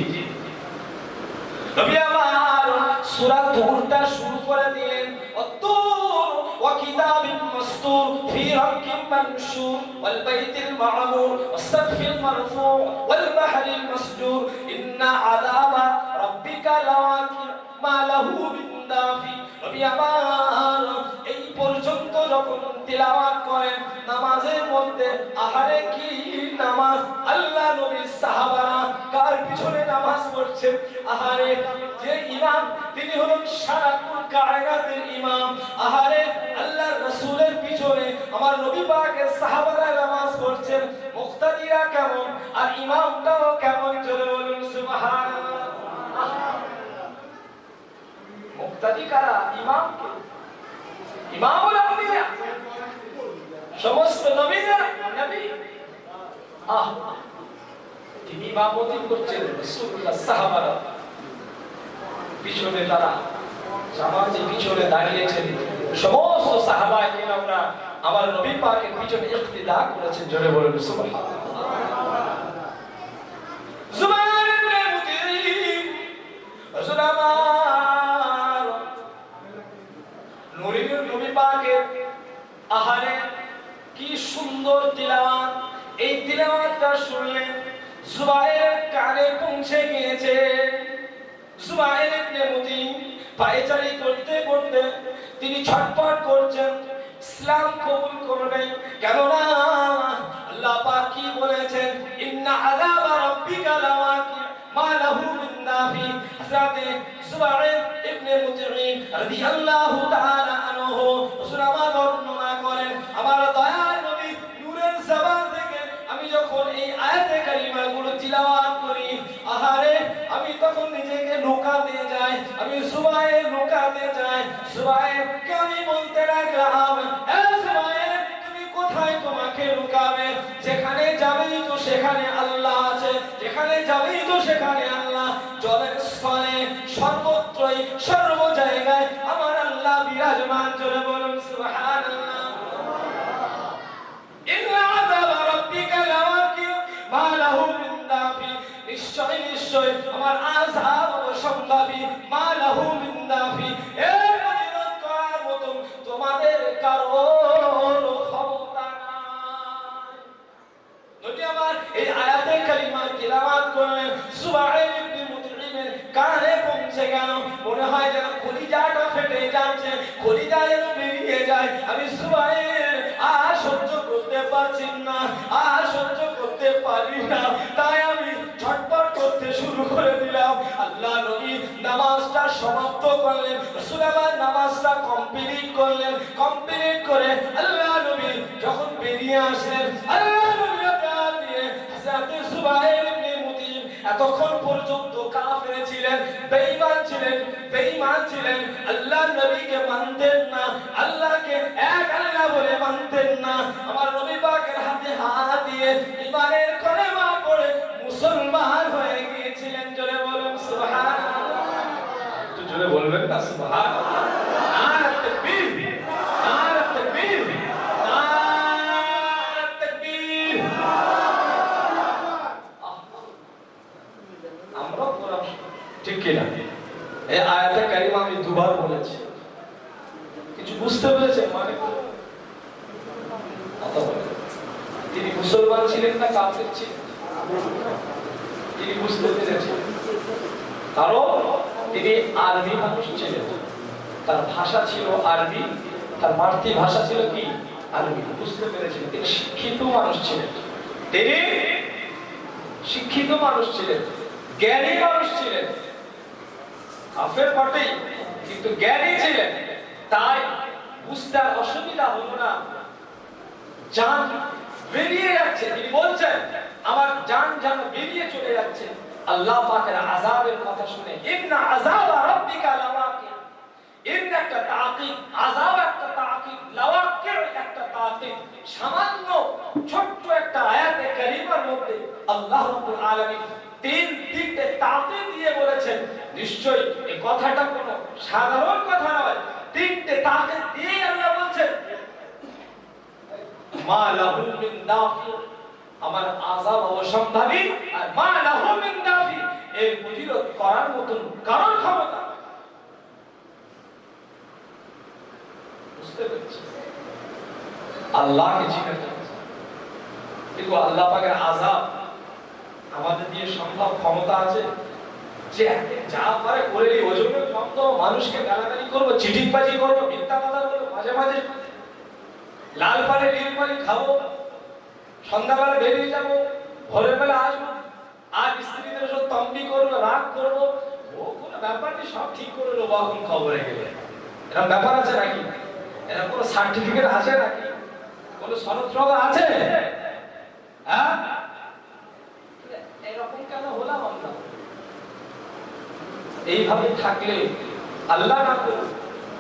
নবী আমার সূরা তুরটা শুরু করে দিলেন, অতুর ওয়া কিতাবিন মাসতুর ফি রাক্কিম মানশুর ওয়াল বাইতিল মা'মুর ওয়াস সাকফিল মারফু ওয়াল বাহরিল মাসজুর ইন্না আযাবা রাব্বিকা লাওয়াকি মা লাহু মিন দাফি। নবী আমার এই পর্যন্ত যখন তিলাওয়াত করেন নামাজের মধ্যে, আহারে কি নামাজ! আল্লাহ নবীর সাহাবারা কার পিছনে নামাজ পড়ছেন? আহারে যে ইমাম তিনি হলেন সারা কুল কায়নাতের ইমাম। আহারে আল্লাহর রাসূলের পিছনে আমার নবী পাকের সাহাবারা নামাজ পড়ছেন, মুক্তাদিরা কেমন আর ইমামটাও কেমন! জোরে বলুন সুবহানাল্লাহ। মুক্তাদি কারা? ইমাম কে? ইমামুল আম্বিয়া, সমস্ত নবীরা নবী। তিনি ইমামতি করছেন, রাসূলুল্লাহ সাহাবারা পিছনে, তারা জামাতে পিছনে দাঁড়িয়েছেন, সমস্ত সাহাবায়ে কেরামরা আমার নবী পাকের পিছনে ইক্তিদা করেছেন। জোরে বলুন সুবহানাল্লাহ। জুবাইর ইবনে মুতিম রাসূল আমার নবী পাকের আহারে কি সুন্দর তিলাওয়াত! এই তিলাওয়াতটা শুনলেন জুবাইরের কানে পৌঁছে গিয়েছে। জুবাইর ইবনে মুতিম পায়চারি করতে করতে তিনি ছটফট করছেন, ইসলাম কবুল করবেন, কেননা আল্লাহ পাক কি বলেছেন? ইন্না আযাবা রাব্বিকা লাওয়াকি মা লাহু মিন দাফি। হযরত জুবাইর ইবনে মুতিম রাদিয়াল্লাহু তাআলা আনহু সুরামা বর্ণনা করেন, আমার দয়ার নবী নূরের জবান থেকে আমি যখন এই আয়াতে কারিমাগুলো তিলাওয়াত করি, আহারে আমি তখন নিজেকে লুকাতে যাই, আমি জুবাইর লুকাতে যাই। জুবাইরকে আমি বলতে লাগলাম, এ জুবাইর তুমি কোথায় তোমাকে লুকাবে? যেখানে যাবেই তো সেখানে আল্লাহ আছে, যেখানে যাবেই তো সেখানে আল্লাহ। জলের স্থলে সর্বত্রই সর্ব জায়গায় আমার আল্লাহ বিরাজমান। জোরে বলুন সুবহানাল্লাহ। ইন্না আযাবা রাব্বিকা লাওয়াকি মা লাহু মিন দাফি। নিশ্চয় নিশ্চয় আমার আযাব অবশ্যম্ভাবী, মা লাহু মিন দাফি। এর প্রতিরোধ করার মতো তোমাদের কারোর ক্ষমতা নাই। নবী আমার এই আয়াতে কারিমা তিলাওয়াত রাসূল আমার নামাজটা কমপ্লিট করলেন, কমপ্লিট করে আল্লাহ নবী যখন বেরিয়ে আসলেন, আল্লাহ নবী ডাক দিয়ে হযরত জুবাইর ইবনে মুতিম এতক্ষণ পর্যন্ত কাফের ছিলেন, বেঈমান ছিলেন, আল্লাহর নবীকে মানতেন না, আল্লাহকে এক আল্লাহ বলে মানতেন না। আমার নবী পাকের হাতে হাত দিয়ে ঈমানের কলেমা পড়ে মুসলমান হয়ে গিয়েছিলেন। জোরে বলুন সুবহানাল্লাহ। একটু জোরে বলবেন না সুবহানাল্লাহ। নারে তাকবীর, নারে তাকবীর, নারে তাকবীর। আমরা কোরআন ঠিক কিনা? এই আয়াতে কারিমা আমি দুবার বলেছি, কিছু বুঝতে পেরেছেন? মানে তিনি মুসলমান ছিলেন না কাফের ছিলেন? তিনি বুঝতে পেরেছেন, কারণ তিনি আরবি মানুষ ছিলেন, তার ভাষা ছিল আরবি, তার মাতৃভাষা ছিল কি? আরবি। বুঝতে পেরেছেন, তিনি শিক্ষিত মানুষ ছিলেন, তিনি শিক্ষিত মানুষ ছিলেন, জ্ঞানী মানুষ ছিলেন। কাফের বটেই, কিন্তু জ্ঞানী ছিলেন, তাই বুঝতে আর অসুবিধা হলো না। জান বেরিয়ে যাচ্ছে, তিনি বলছেন আমার জান যেন বেরিয়ে চলে যাচ্ছে। আল্লাহ পাকের আযাবের কথা শুনে ইন্না আযাবা রাব্বিকা লাওয়াকি, ইন্না একটা তাকিদ, আযাব একটা তাকিদ, লাওয়াকি একটা তাকিদ। সামান্য ছোট্ট একটা আয়াতে কারিমার মধ্যে আল্লাহ রাব্বুল আলামিন তিনটে তাকিদ দিয়ে বলেছেন। নিশ্চয়ই এই কথাটা কোনো সাধারণ কথা নয়, তিনটে তাকিদ দিয়ে আল্লাহ বলছেন মা লাহু মিন দাফি, আমার আযাব অসম্ভাবী, আর মা লাহু মিন দাফি, এর প্রতিরোধ করার মতন কারণ ক্ষমতা। বুঝতে পেরেছি? আল্লাহকে চিনে ফেলেছে, কিন্তু আল্লাহ পাকের আযাব আমাদের দিয়ে সম্ভব ক্ষমতা আছে যে যা পারে করে এই ওজনের কম তো মানুষকে গালাগালি করবো, চিটিংবাজি করবো, মিথ্যা কথা বলবো, মাঝে মাঝে লাল পানি নীল পানি খাবো, সন্ধ্যাবেলা বেরিয়ে যাবো, ভোরের বেলা আসবো, আর স্ত্রীদের সব তম্বি করবো, রাগ করবো, ও কোনো ব্যাপার নেই, সব ঠিক করে নেবো এখন খবরে গেলে। এরকম ব্যাপার আছে নাকি? এরকম কোনো সার্টিফিকেট আছে নাকি? কোনো সনদ আছে? হ্যাঁ, এরকম কেন হলাম আমরা? এইভাবে থাকলে আল্লাহ না করুন,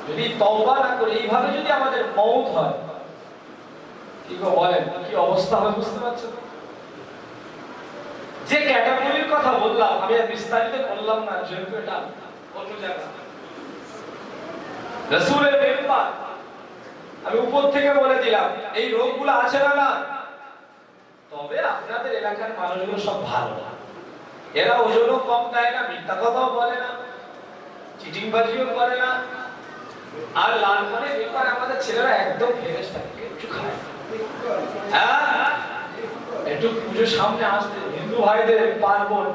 যদি তওবা না করে এইভাবে যদি আমাদের মওত হয়, কি বলেন কি অবস্থা হবে বুঝতে পারছেন? যে ক্যাটাগরির কথা বললাম আমি আর বিস্তারিত করলাম না, যেহেতু এটা অন্য জায়গা। রাসূলের মেম্বার আমি উপর থেকে বলে দিলাম এই রোগগুলো আছে না না, তবে আপনাদের এলাকার মানুষগুলো সব ভালো না, এরা ওজনও কম দেয় না, মিথ্যা কথাও বলে না, চিটিংবাজিও করে না, আর লাল পানির ব্যাপারে আমাদের ছেলেরা একদম ফেরেশতা, কিছু খায় না। হ্যাঁ, একটু পুজোর সামনে আসতে হিন্দু ভাইদের পার্বণ,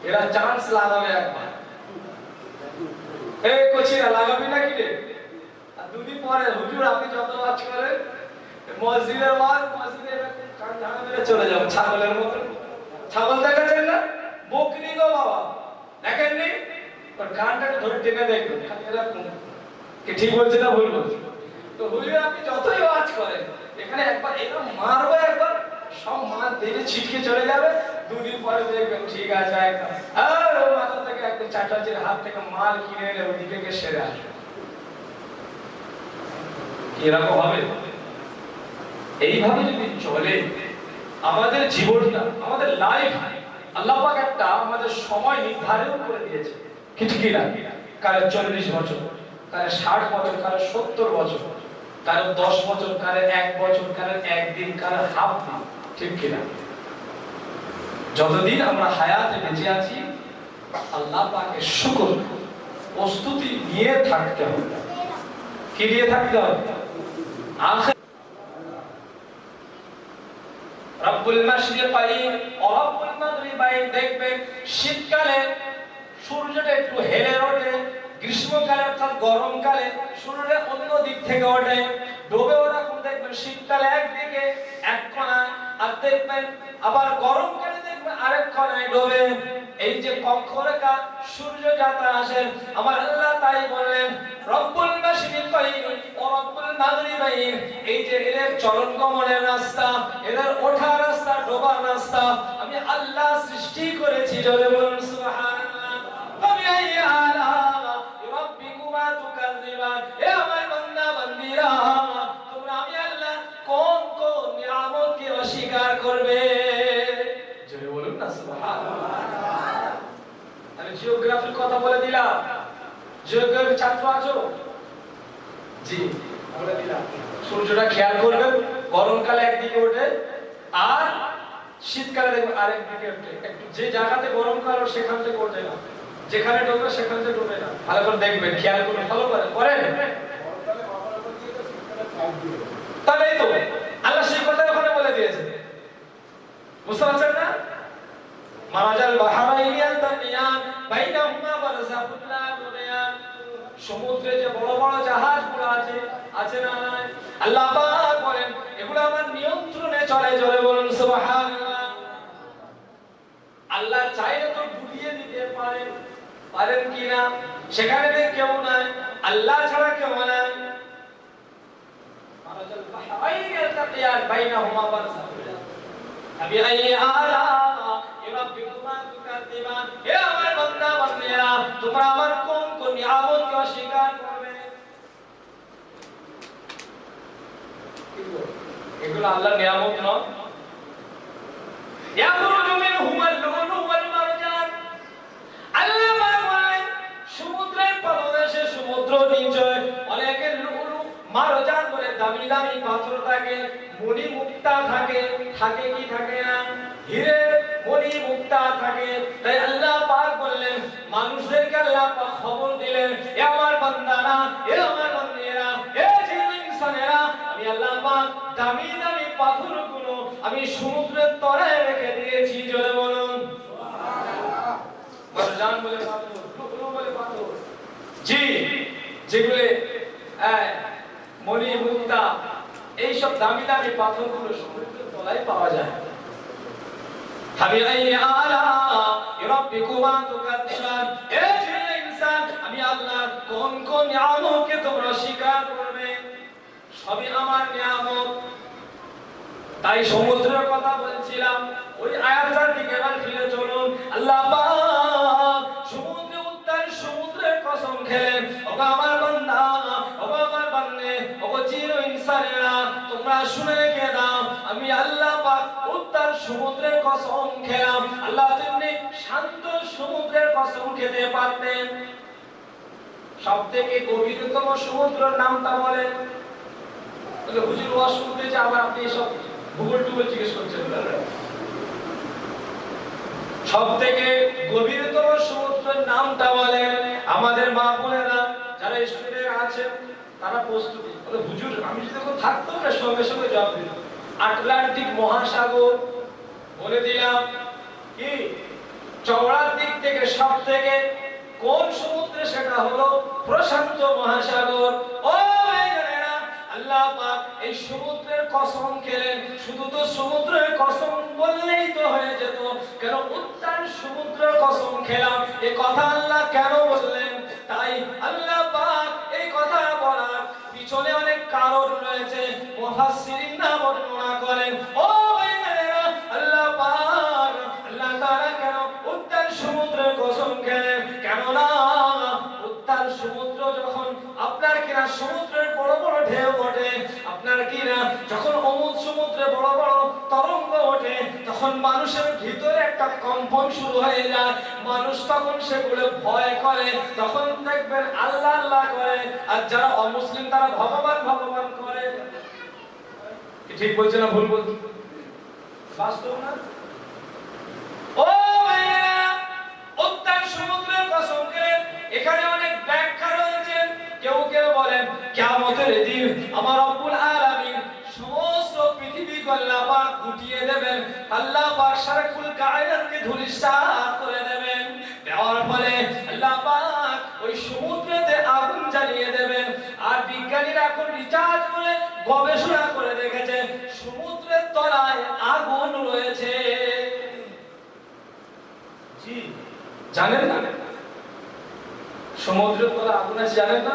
এরা চান্স লাগাবে একবার, এই কোচিরা লাগাবি নাকি রে? আর দুদিন পরে হুজুর আপনি যত ওয়াজ করেন মসজিদের ওয়াজ, মসজিদে কান ঝাড়া মেরে চলে যাবো ছাগলের মতো। ছাগল দেখেছেন না? বকরি গো বাবা, দেখেননি? কানটা ধরে টেনে দেখবেন, এরকম কি ঠিক বলছে না ভুল বলছে? তো হুজুর আপনি যতই ওয়াজ করেন, এখানে একবার এরকম মারবো, একবার সব মার দেখে ছিটকে চলে যাবে, দুদিন পরে দেখবেন ঠিক আছে একদম। আর ও মাথা থেকে একদম চাটাচির হাত থেকে মাল কিনে এনে ওদিকে গিয়ে সেরে আসবে। এরকম হবে? এইভাবে যদি চলে আমাদের জীবনটা, আমাদের লাইফ, আল্লাহ পাক একটা আমাদের সময় নির্ধারণ করে দিয়েছে, ঠিক কি না? কারো 40 বছর, কারো 60 বছর, কারো 70 বছর, কারো 10 বছর, কারো 1 বছর, কারো 1 দিন, কারো হাফ দিন, ঠিক কি না? যতদিন আমরা হায়াতে বেঁচে আছি আল্লাহ পাকের শুকর প্রস্তুতি নিয়ে থাকতে হবে। কি নিয়ে থাকতে হবে? রব্বুল মাশরিকাইন ও রব্বুল মাগরিবাইন, দেখবেন শীতকালে সূর্যটা একটু হেলে ওঠে, গ্রীষ্মকালে অর্থাৎ গরমকালে সূর্যটা অন্য দিক থেকে ওঠে, ডোবে ওরকম দেখবেন শীতকালে একদিকে এক কোণায়, আর দেখবেন আবার গরমকালে দেখবেন আরেক কোণায় ডোবে। এই যে কক্ষরেখা সূর্য যাত্রা আসেন আমার আল্লাহ তাই বললেন রব্বুল মাশরিকাইন ওয়া রব্বুল মাগরিবাইন, এই যে এদের চলন গমনের রাস্তা, এদের ওঠার রাস্তা, ডোবার রাস্তা আমি আল্লাহ সৃষ্টি করেছি। জোরে বলুন সুবহানাল্লাহ। ফাবিআই আলা রাব্বিকুমা তুকাযিবান। এ আমার বান্দা বান্দীরা, তোমরা আমি আল্লাহ কোন কোন নিয়ামতকে অস্বীকার করবে? জোরে বলুন না সুবহানাল্লাহ। আমি জিওগ্রাফির কথা বলে দিলাম। জিওগ্রাফির ছাত্র আছো? জি, বলে দিলাম। সূর্যটা খেয়াল করবেন, গরমকালে একদিকে ওঠে আর শীতকালে দেখবেন আরেক দিকে ওঠে। একটু যে জায়গাতে গরমকাল সেখান থেকে ওঠে না, যেখানে ডোবে সেখান থেকে ডোবে না। ভালো করে দেখবেন, খেয়াল করুন, ফলো করেন। তাহলে তো আল্লাহ সেই কথা ওখানে বলে দিয়েছে, বুঝতে পারছেন না? মারাজাল বাহরাইনি আল-তামিয়ান বাইনাহুমা বারযাখুন লা ইয়াবগিয়ান। সমুদ্রে যে বড় বড় জাহাজগুলো আছে না নাই, আল্লাহ পাক বলেন এগুলো আমার নিয়ন্ত্রণে চলে। জোরে বলুন সুবহানাল্লাহ। আল্লাহ চাইলে তো ডুবিয়ে দিতে পারেন কি না? সেখানে কেউ নাই, আল্লাহ ছাড়া কেউ নাই। মারাজাল বাহরাইনি আল-তামিয়ান বাইনাহুমা বারযাখুন লা ফাবিআই আলা রাব্বিকুমা তুকাযিবান। হে আমার বান্দা বান্দীরা, তোমরা আমার কোন কোন নিয়ামতকে অস্বীকার করবে? এগুলো আল্লাহর নিয়ামত নয়? ইয়াখরুজু মিনহুমাল লুলু ওয়াল মারজান। আল্লাহ বলেন সমুদ্রের পাদদেশে, সমুদ্র নিচয় অনেকের লুলু মারজান বলে দামি দামি পাথর থাকে, মণি মুক্তা থাকে। থাকে কি থাকে না? হীরে মণি মুক্তা থাকে। তাই আল্লাহ পাক বললেন, মানুষদেরকে আল্লাহ পাক খবর দিলেন, এ আমার বান্দারা, এ আমার বান্দীরা, এ জিন ইনসানেরা, আমি আল্লাহ পাক দামি দামি পাথরগুলো আমি সমুদ্রের তলায় রেখে দিয়েছি। জোরে বলুন সুবহানাল্লাহ। মারজান বলে পাথর, লুলু বলে পাথর, জি, যেগুলো মণি মুক্তা এইসব দামি দামি পাথরগুলো সমুদ্রের তলায় পাওয়া যায়। ফাবিআই আলা রাব্বিকুমা তুকাযিবান। এ জিন ইনসান, আমি আল্লাহ কোন কোন নিয়ামতকে তোমরা স্বীকার করবে? সবই আমার নিয়ামত। তাই সমুদ্রের কথা বলছিলাম, ওই আয়াতটার দিকে এবার ফিরে চলুন। আল্লাহ পাক সমুদ্রে উত্তাল সমুদ্রের কসম খেলেন, ওগো আমার বান্দা, ওগো আমার বান্দে, ওগো জিন ও ইনসানেরা, তোমরা শুনে রেখে দাও, আমি আল্লাহ পাক উত্তাল সমুদ্রের কসম খেলাম। আল্লাহ তেমনি শান্ত সমুদ্রের কসম খেতে পারতেন। সবথেকে গভীরতম সমুদ্রের নামটা বলেন। বলে হুজুর ওয়াজ শুনতে যে আবার আপনি সব ভূগোল টুগোল জিজ্ঞেস করছেন। সবথেকে গভীরতম সমুদ্রের নামটা বলেন। আমাদের মা বোনেরা যারা স্টুডেন্ট আছেন তারা প্রস্তুতি। বলে হুজুর আমি যদি থাকতাম না সঙ্গে সঙ্গে জবাব দিতাম। আটলান্টিক মহাসাগর বলে দিলাম। কি চওড়ার দিক থেকে সবথেকে কোন সমুদ্রে? সেটা হলো প্রশান্ত মহাসাগর। ও ভাইরা, আল্লাহ পাক এই সমুদ্রের কসম খেলেন। শুধু তো সমুদ্রের কসম বললেই তো হয়ে যেত, কেন উত্তাল সমুদ্রের কসম খেলাম এই কথা আল্লাহ কেন বললেন? তাই আল্লাহ পাক এই কথা বলার পিছনে অনেক কারণ রয়েছে, মুফাসসিরিনরা বর্ণনা করেন। ও ভাইরা, আল্লাহ পাক আল্লাহ তাআলা কেন উত্তাল সমুদ্রের কসম খেলেন? কেননা উত্তাল সমুদ্র যখন আপনার কিনা সমুদ্রের বড় বড় ঢেউ ওঠে, আপনার কিনা যখন অমুদ সমুদ্রে বড় বড় তরঙ্গ ওঠে, তখন মানুষের ভিতরে একটা কম্পন শুরু হয়ে যায়। মানুষ তখন সেগুলো ভয় করে, তখন দেখবেন আল্লাহ আল্লাহ করে। আর যারা অমুসলিম তারা ভগবান ভগবান করে। ঠিক বলছে না ভুল বলছে? বাস্তব না? ও ভাইরা, উত্তাল সমুদ্রের কসম করে এখানে অনেক ব্যাখ্যা রয়েছে। কেউ কেউ বলেন কিয়ামতের দিন আমার রব্বুল আলামিন সমস্ত পৃথিবীকে আল্লাহ পাক গুটিয়ে দেবেন। আল্লাহ পাক সারা কুল কায়নাতকে ধূলিসাৎ করে দেবেন। দেওয়ার ফলে আল্লাহ পাক ওই সমুদ্রেতে আগুন জ্বালিয়ে দেবেন। আর বিজ্ঞানীরা এখন রিসার্চ করে গবেষণা করে দেখেছে সমুদ্রের তলায় আগুন রয়েছে। জি, জানেন না? সমুদ্রের তলায় আগুন আছে জানেন না?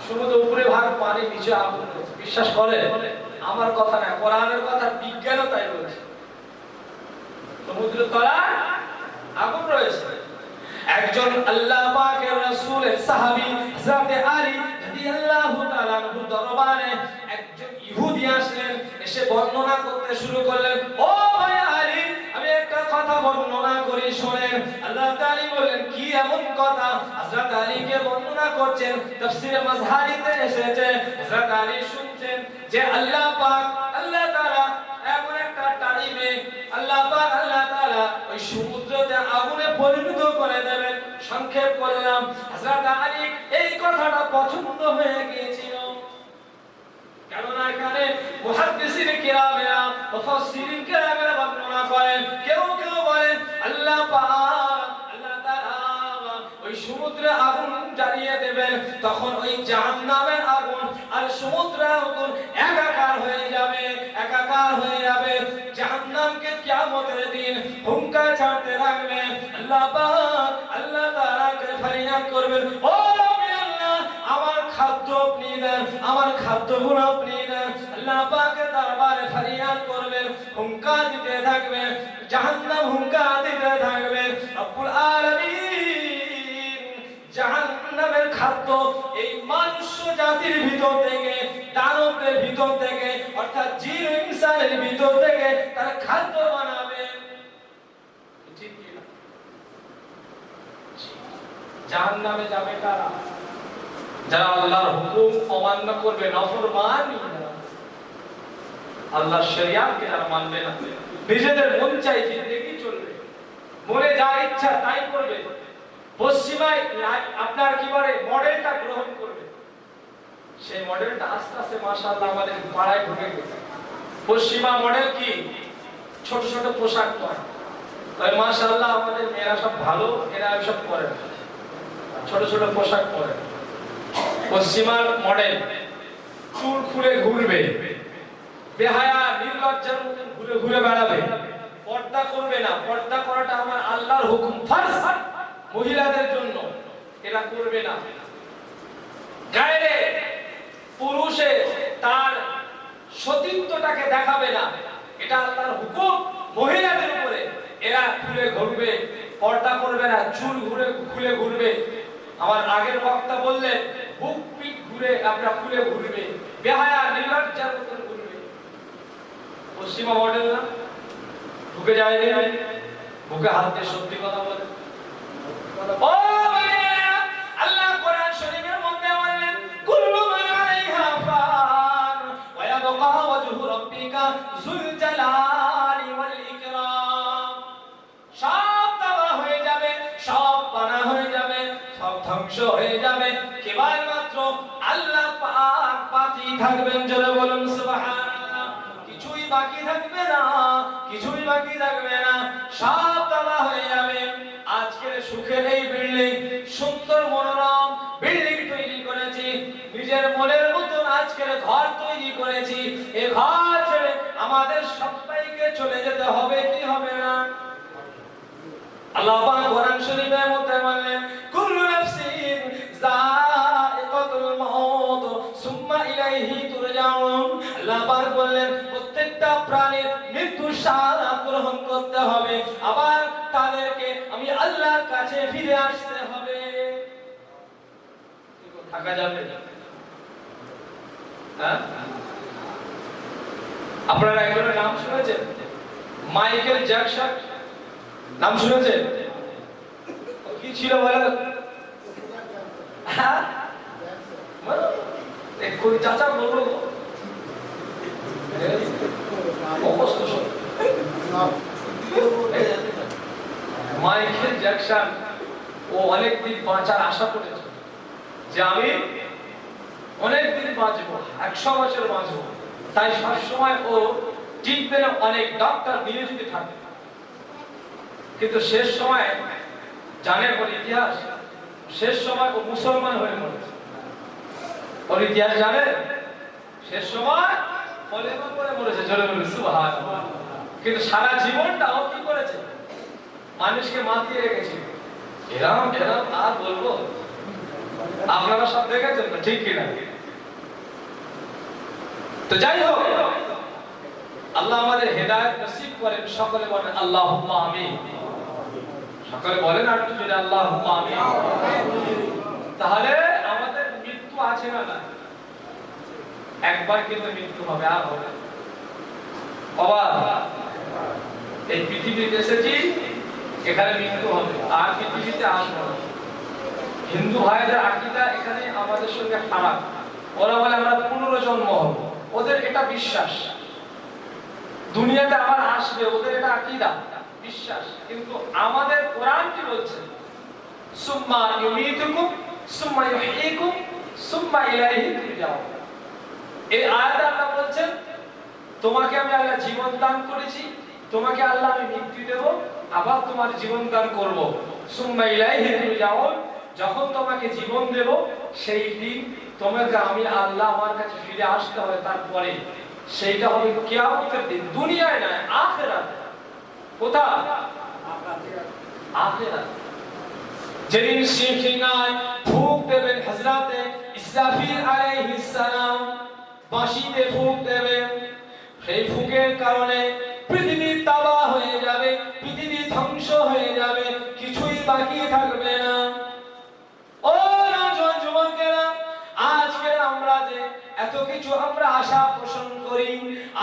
সমুদ্র উপরে ভাগ পানি, নিচে আগুন। বিশ্বাস করে? আমার কথা না, কোরআনের কথা, বিজ্ঞানও তাই বলছে। সমুদ্রের তলায় আগুন রয়েছে। একজন আল্লাহ পাকের রাসূলের সাহাবী হযরত আলী রাদিয়াল্লাহু তাআলা আনহু দরবারে একজন ইহুদি আসলেন, এসে বর্ণনা করতে শুরু করলেন। ও ভাই আলী, আমি একটা কথা বর্ণনা করি শুনেন। হযরত আলী বললেন, কি এমন কথা? হযরত আলীকে বর্ণনা করছেন, তাফসীরে মাজহারিতে এসেছে। হযরত আলী শুনছেন যে আল্লাহ পাক, আল্লাহ তাআলা এমন একটা টাইমে আল্লাহ তাআলা ওই সমুদ্রতে আগুনে পরিণত করে দেবেন। সংক্ষেপ করলাম, হযরত আলী এই কথাটা পছন্দ হয়ে গিয়েছিল। কেননা এখানে মুহাদ্দিসিন কিরামেরা, মুফাসসিরিন কিরামেরা বর্ণনা করেন, কেউ কেউ বলেন আল্লাহ পাক, আল্লাহ তাআলা ওই সমুদ্রে আগুন জ্বালিয়ে দেবেন। তখন ওই জাহান্নামের আগুন আর সমুদ্রের আগুন একাকার হয়ে যাবে, একাকার হয়ে যাবে। জাহান্নামকে কিয়ামতের দিন হুঙ্কার ছাড়তে থাকবে। আল্লাহ পাক, আল্লাহ তাআলাকে ফরিয়াদ করবেন, ও রব্বি আল্লাহ, আমার খাদ্য আপনি দেন, আমার খাদ্যগুলো আপনি দেন। আল্লাহ পাকের দরবারে ফরিয়াদ করবেন, হুঙ্কার দিতে থাকবেন, জাহান্নাম হুঙ্কার দিতে থাকবে। রব্বুল আলামিন জাহান্নামের খাদ্য এই মানুষ জাতির ভিতর থেকে, দানবদের ভিতর থেকে, অর্থাৎ জিন ও ইনসানের ভিতর থেকে তারা খাদ্য বানাবে। ঠিক কি না? জাহান্নামে যাবে কারা? যারা আল্লাহর হুকুম অমান্য করবে, নাফরমানি, আল্লাহর শরিয়াতকে যারা মানবে না, নিজেদের মন চাই জিন্দেগি চলবে, মনে যা ইচ্ছা তাই করবে, পশ্চিমায় আপনার কি বলে মডেলটা গ্রহণ করবে। সেই মডেলটা আস্তে আস্তে মাশাআল্লাহ আমাদের পাড়ায় ঢুকে গেছে। পশ্চিমা মডেল কি? ছোট ছোট পোশাক পরে। তাই মাশাআল্লাহ আমাদের মেয়েরা সব ভালো, এরা সব পরে না, ছোট ছোট পোশাক পরে। পশ্চিমার মডেল, চুল খুলে ঘুরবে, বেহায়া নির্লজ্জার মতন ঘুরে ঘুরে বেড়াবে, পর্দা করবে না। পর্দা করাটা আমার আল্লাহর হুকুম, ফরজ মহিলাদের জন্য, এরা করবে না। গায়ে পুরুষে তার সতীত্বটাকে দেখাবে না, এটা আল্লাহর হুকুম মহিলাদের উপরে। এরা খুলে ঘুরবে, পর্দা করবে না, চুল খুলে ঘুরবে। আমার আগের বক্তা বললেন, বুক পিঠ ঘুরে আমরা খুলে ঘুরবে, বেহায়া নির্লজ্জার মতন ঘুরবে। পশ্চিমা মডেল না? ঢুকে যায় রে, বুকে হাত দিয়ে সত্যি কথা বলে। ও ভাইরা, আল্লাহ কোরআন শরীফের মধ্যে বললেন, কুল্লু মান আলাইহা ফান ওয়া ইয়াবকা ওয়াজহু রাব্বিকা যুল জালালি ওয়াল ইকরাম। সব তাবা হয়ে যাবে, সব পানা হয়ে যাবে, সব ধ্বংস হয়ে যাবে, কেবলমাত্র আল্লাহ পাক বাকি থাকবেন। জোরে বলুন সুবহানাল্লাহ। কিছুই বাকি থাকবে না, কিছুই বাকি থাকবে না, সব তাবা হয়ে যাবে। আজকের সুখের এই বিল্ডিং, সুন্দর মনোরম বিল্ডিং তৈরি করেছি, নিজের মনের মতন আজকের ঘর তৈরি করেছি। এই ঘর ছেড়ে আমাদের সবাইকে চলে যেতে হবে কি হবে না? আল্লাহ পাক কোরআন শরীফের মধ্যে বললেন, কুল্লু নাফসিন যায়িকাতুল মাউত সুম্মা ইলাইহি তুরজাউন। আল্লাহ পাক বললেন, প্রত্যেকটা প্রাণীর মৃত্যুর স্বাদ গ্রহণ করতে হবে, আবার তাদেরকে আমি আল্লাহর কাছে ফিরে আসতে হবে। থাকা যাবে না? হ্যাঁ, আপনারা একজনের নাম শুনেছেন? মাইকেল জ্যাকসন নাম শুনেছেন? কি ছিল বলেন? কোন চাচা বলবো? মাইকেল জ্যাকসন ও অনেকদিন বাঁচার আশা করেছে, যে আমি অনেকদিন বাঁচবো, 100 বছর বাঁচবো। তাই সবসময় ও ট্রিটমেন্টে অনেক ডক্টর নিয়োজিত থাকে। কিন্তু শেষ সময় জানেন ওর ইতিহাস? শেষ সময় ও মুসলমান হয়ে মরেছে। ওর ইতিহাস জানেন? শেষ সময় কলেমা পড়ে মরেছে। জোরে বলুন সুবহানাল্লাহ। কিন্তু সারা জীবনটা ও কি করেছে? মানুষকে মাতিয়ে রেখেছিল। এরাম এরাম আর বলবো, আপনারা সব দেখেছেন না, ঠিক কিনা? তো যাই হোক, আল্লাহ আমাদের হেদায়েত নসিব করেন। সকলে বলেন আল্লাহুম্মা আমিন। সকলে বলেন আর একটু জোরে আল্লাহুম্মা আমিন। তাহলে আমাদের মৃত্যু আছে না না? একবার কিন্তু মৃত্যু হবে, আর হবে না। বাবা, এই পৃথিবীতে এসেছি, এখানে মৃত্যু হবে, আর পৃথিবীতে আসবো না। হিন্দু ভাইদের আকীদা এখানে আমাদের সঙ্গে খারাপ। ওরা বলে আমরা পুনর্জন্ম হব, ওদের এটা বিশ্বাস। দুনিয়াতে আবার আসবে, ওদের এটা আকীদা, বিশ্বাস। কিন্তু আমাদের কোরআন কি বলছে? সুম্মা ইউমীতুকুম সুম্মা ইউহয়ীকুম সুম্মা ইলাইহি তুরজাউন। এই আয়াতে আল্লাহ বলছেন, তোমাকে আমি আল্লাহ জীবন দান করেছি, তোমাকে আল্লাহ আমি মৃত্যু দেব, আবার তোমার জীবন দান করব। সুম্মা ইলাইহি তুরজাউন, যখন তোমাকে জীবন দেব সেই দিন তোমাকে আমি আল্লাহ আমার কাছে ফিরে আসতে হবে। তারপরে সেইটা হবে কিয়ামতের দিন, দুনিয়ায় নয়, আখিরাতে। কোথায়? আখিরাতে। যেদিন সিংহায় ফুঁক দেবেন হযরতে ইসরাফিল আলাইহিস সালাম, বাঁশিতে ফুঁক দেবেন। সেই ফুঁকের কারণে পৃথিবী তাবাহ হয়ে যাবে, পৃথিবী ধ্বংস হয়ে যাবে, কিছুই বাকি থাকবে না। ও নওজোয়ান যুবকেরা, আজকে আমরা যে এত কিছু আমরা আশা পোষণ করি,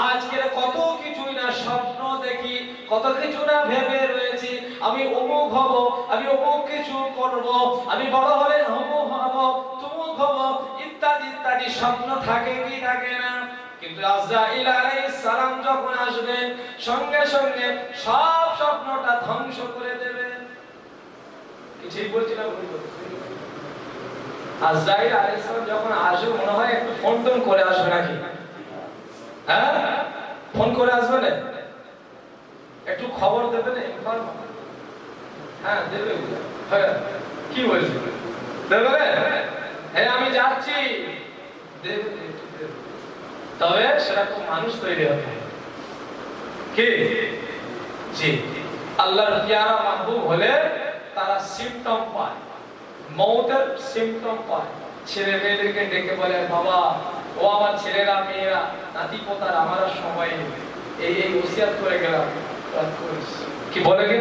আজকের কত কিছুই না স্বপ্ন দেখি, কত কিছু না ভেবে রয়েছি, আমি অমুক হব, আমি অমুক কিছু করব, আমি বড় হলে অমুক হব, তমুক হব, ইত্যাদি ইত্যাদি স্বপ্ন থাকে কি থাকে না? কিন্তু আজরাইল আলাইহিস সালাম যখন আসবে, সঙ্গে সঙ্গে সব স্বপ্নটা ধ্বংস করে দেবে। কিছুই বলছিলাম, আজরাইল আলাইহিস সালাম যখন আসবে, মনে হয় একটু ফোন টোন করে আসবে নাকি? হ্যাঁ, ফোন করে আসবে না? একটু খবর দেবে না, ইনফর্ম? হ্যাঁ দেবে। হ্যাঁ, কি বলছি, দেবে? হ্যাঁ আমি যাচ্ছি, দেবে। তবে সেরকম মানুষ তৈরি হবে কি? জি, আল্লাহর পিয়ারা মাহবুব হলে তারা সিম্পটম পায়, মওতের সিম্পটম পায়। ছেলে মেয়েদেরকে ডেকে বলে, বাবা ও আমার ছেলেরা মেয়েরা নাতি পোতার আমার আর সময় নেই, এই এই ওসিয়াত করে গেলাম, কি বলে কি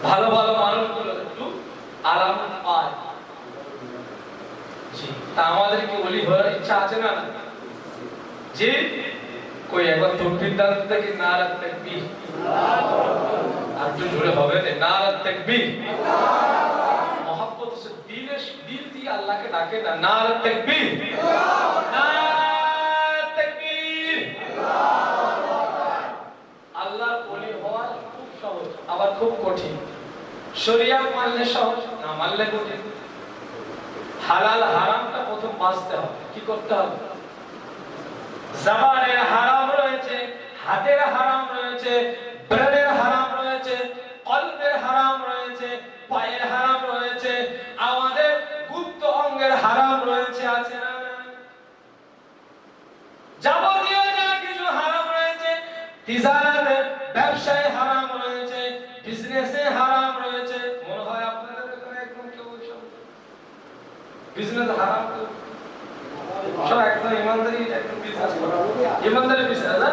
ভালো ভালো মানুষগুলো একটু আরাম পায়। জি, তা আমাদের কি ওলি হওয়ার ইচ্ছা আছে না? জি, কই একবার তকবীর দান থেকে নারাত তাকবীর, আর একটু জোরে হবে না, নারাত তাকবীর। মহব্বত সে দিল দিয়ে আল্লাহকে ডাকে না, নারাত তাকবীর, নারাত তাকবীর। আল্লাহর ওলি হওয়া খুব সহজ, আবার খুব কঠিন। শরিয়াত মানলে সহজ, না মানলে কঠিন। হালাল হারামটা প্রথম বাঁচতে হবে। কি করতে হবে? জবানের হারাম রয়েছে, হাতের হারাম রয়েছে, ব্রেনের হারাম রয়েছে, কলবের হারাম রয়েছে, পায়ের হারাম রয়েছে, আমাদের গুপ্ত অঙ্গের হারাম রয়েছে, আছে না? যাবতীয় যা কিছু হারাম রয়েছে, তিজারাতে ব্যবসায় হারাম রয়েছে, বিজনেসে হারাম রয়েছে। মনে হয় আপনাদের এখানে একদম কেউ বিজনেস হারাম তো সব একদম ইমানদারি, একদম বিজনেস করা, ইমানদারি বিজনেস না?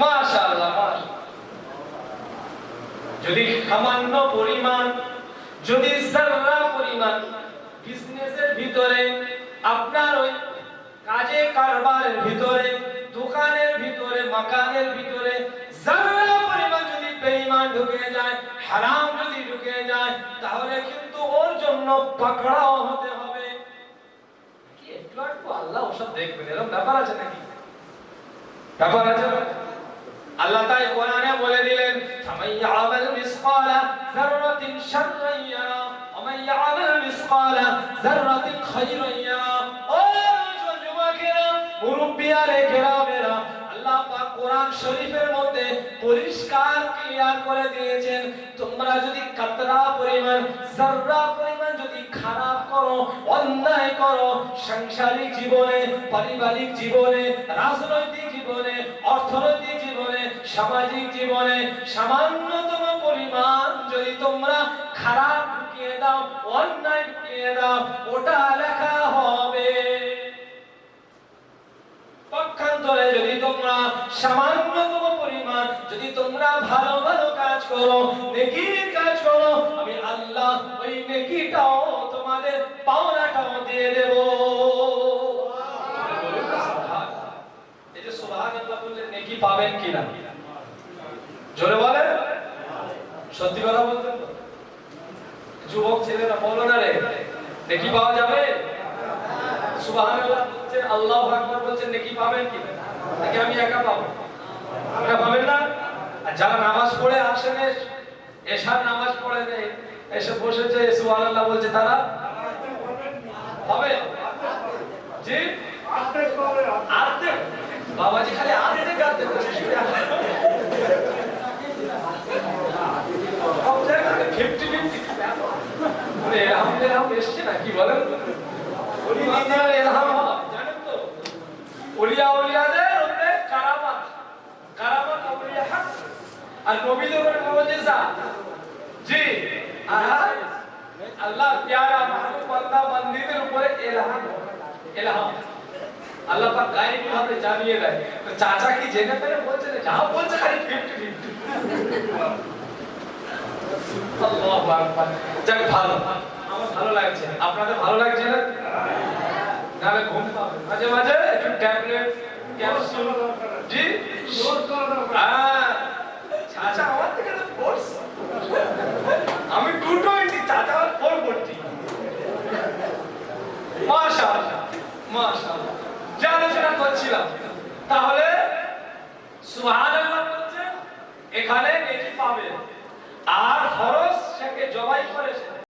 মাশাআল্লাহ, মাশাআল্লাহ। যদি সামান্য পরিমাণ, যদি যারা পরিমাণ বিজনেসের ভিতরে, আপনার ওই কাজে কারবারের ভিতরে, দোকানের ভিতরে, মাকানের ভিতরে যারা পরিমাণ যদি বেঈমান ঢুকে যায়, হারাম যদি ঢুকে যায়, তাহলে কিন্তু ওর জন্য পাকড়াও হতে হবে। কি একটু একটু আল্লাহ ওসব দেখবেন, এরকম ব্যাপার আছে নাকি? ব্যাপার আছে। আল্লাহ তাই কোরআনে বলে দিলেন, ফামাইয়ামাল মিসকালা যাররাতিন শাররান ইয়ারা ওয়া মাইয়ামাল মিসকালা যাররাতিন খায়রান ইয়ারা। ও যুবকেরা, মুরব্বিয়ারে কেরামেরা, আল্লাহ পাক কোরআন শরীফের মধ্যে পরিষ্কার ক্লিয়ার করে দিয়েছেন, তোমরা যদি কাতরা পরিমাণ, যাররা পরিমাণ যদি খারাপ করো, অন্যায় করো, সাংসারিক জীবনে, পারিবারিক জীবনে, রাজনৈতিক জীবনে, অর্থনৈতিক জীবনে, সামাজিক জীবনে সামান্যতম পরিমাণ যদি তোমরা খারাপ ঢুকিয়ে দাও, অন্যায় ঢুকিয়ে দাও, ওটা লেখা হবে। পক্ষান্তরে যদি তোমরা সামান্যতম পরিমাণ যদি তোমরা ভালো ভালো কাজ করো, নেকির কাজ করো, আমি আল্লাহ ওই নেকিটাও তোমাদের পাওনাটাও দিয়ে দেব। এই যে সুবহানাল্লাহ বললেন, নেকি পাবেন কিনা জোরে বলেন, সত্যি কথা বলতেন তো? যুবক ছেলেরা বলো না রে, নেকি পাওয়া যাবে? সুবহানাল্লাহ বলছেন, আল্লাহু আকবার বলছেন, নেকি পাবেন কি? নাকি আমি একা পাবো? একা পাবেন না? আর যারা নামাজ পড়ে আসেন, এশার নামাজ পড়ে নেই, এসে বসেছে সুবহানাল্লাহ বলছে, তারা পাবে? জি আর্ধেক বাবাজি খালি আর্ধেক আর্ধেক বসে শুয়ে আছে। সব জায়গায় 50-50 মানে এরহাম এসছে না, কি বলেন? জানেন তো, ওলিয়া ওলিয়াদের ওপরে কারামাত, কারামাত আউলিয়া হক, আর নবীদের উপরে মুজিজা। জি, আর আল্লাহ প্যারা মাহবুব বান্দা বান্দীদের উপরে ইলহাম, ইলহাম আল্লাহ পাক গায়েবী ভাবে জানিয়ে দেয়। তো চাচা কি জেনে ফেলে বলছে না, যা বলছে খালি 50-50। আল্লাহু আকবার। যাক ভালো, আমার ভালো লাগছে, আপনাদের ভালো লাগছে না? নালে ঘুম পাবে মাঝে মাঝে একটু ট্যাবলেট ক্যাপসুল। জি হ্যাঁ, চাচা আমার থেকে তো কোর্স, আমি 220, চাচা আমার 440। মাশাআল্লাহ মাশাআল্লাহ। যা আলোচনা করছিলাম, তাহলে সুবহানাল্লাহ বলছেন এখানে নেকি পাবে, আর ফরজ সেকে জবাই করে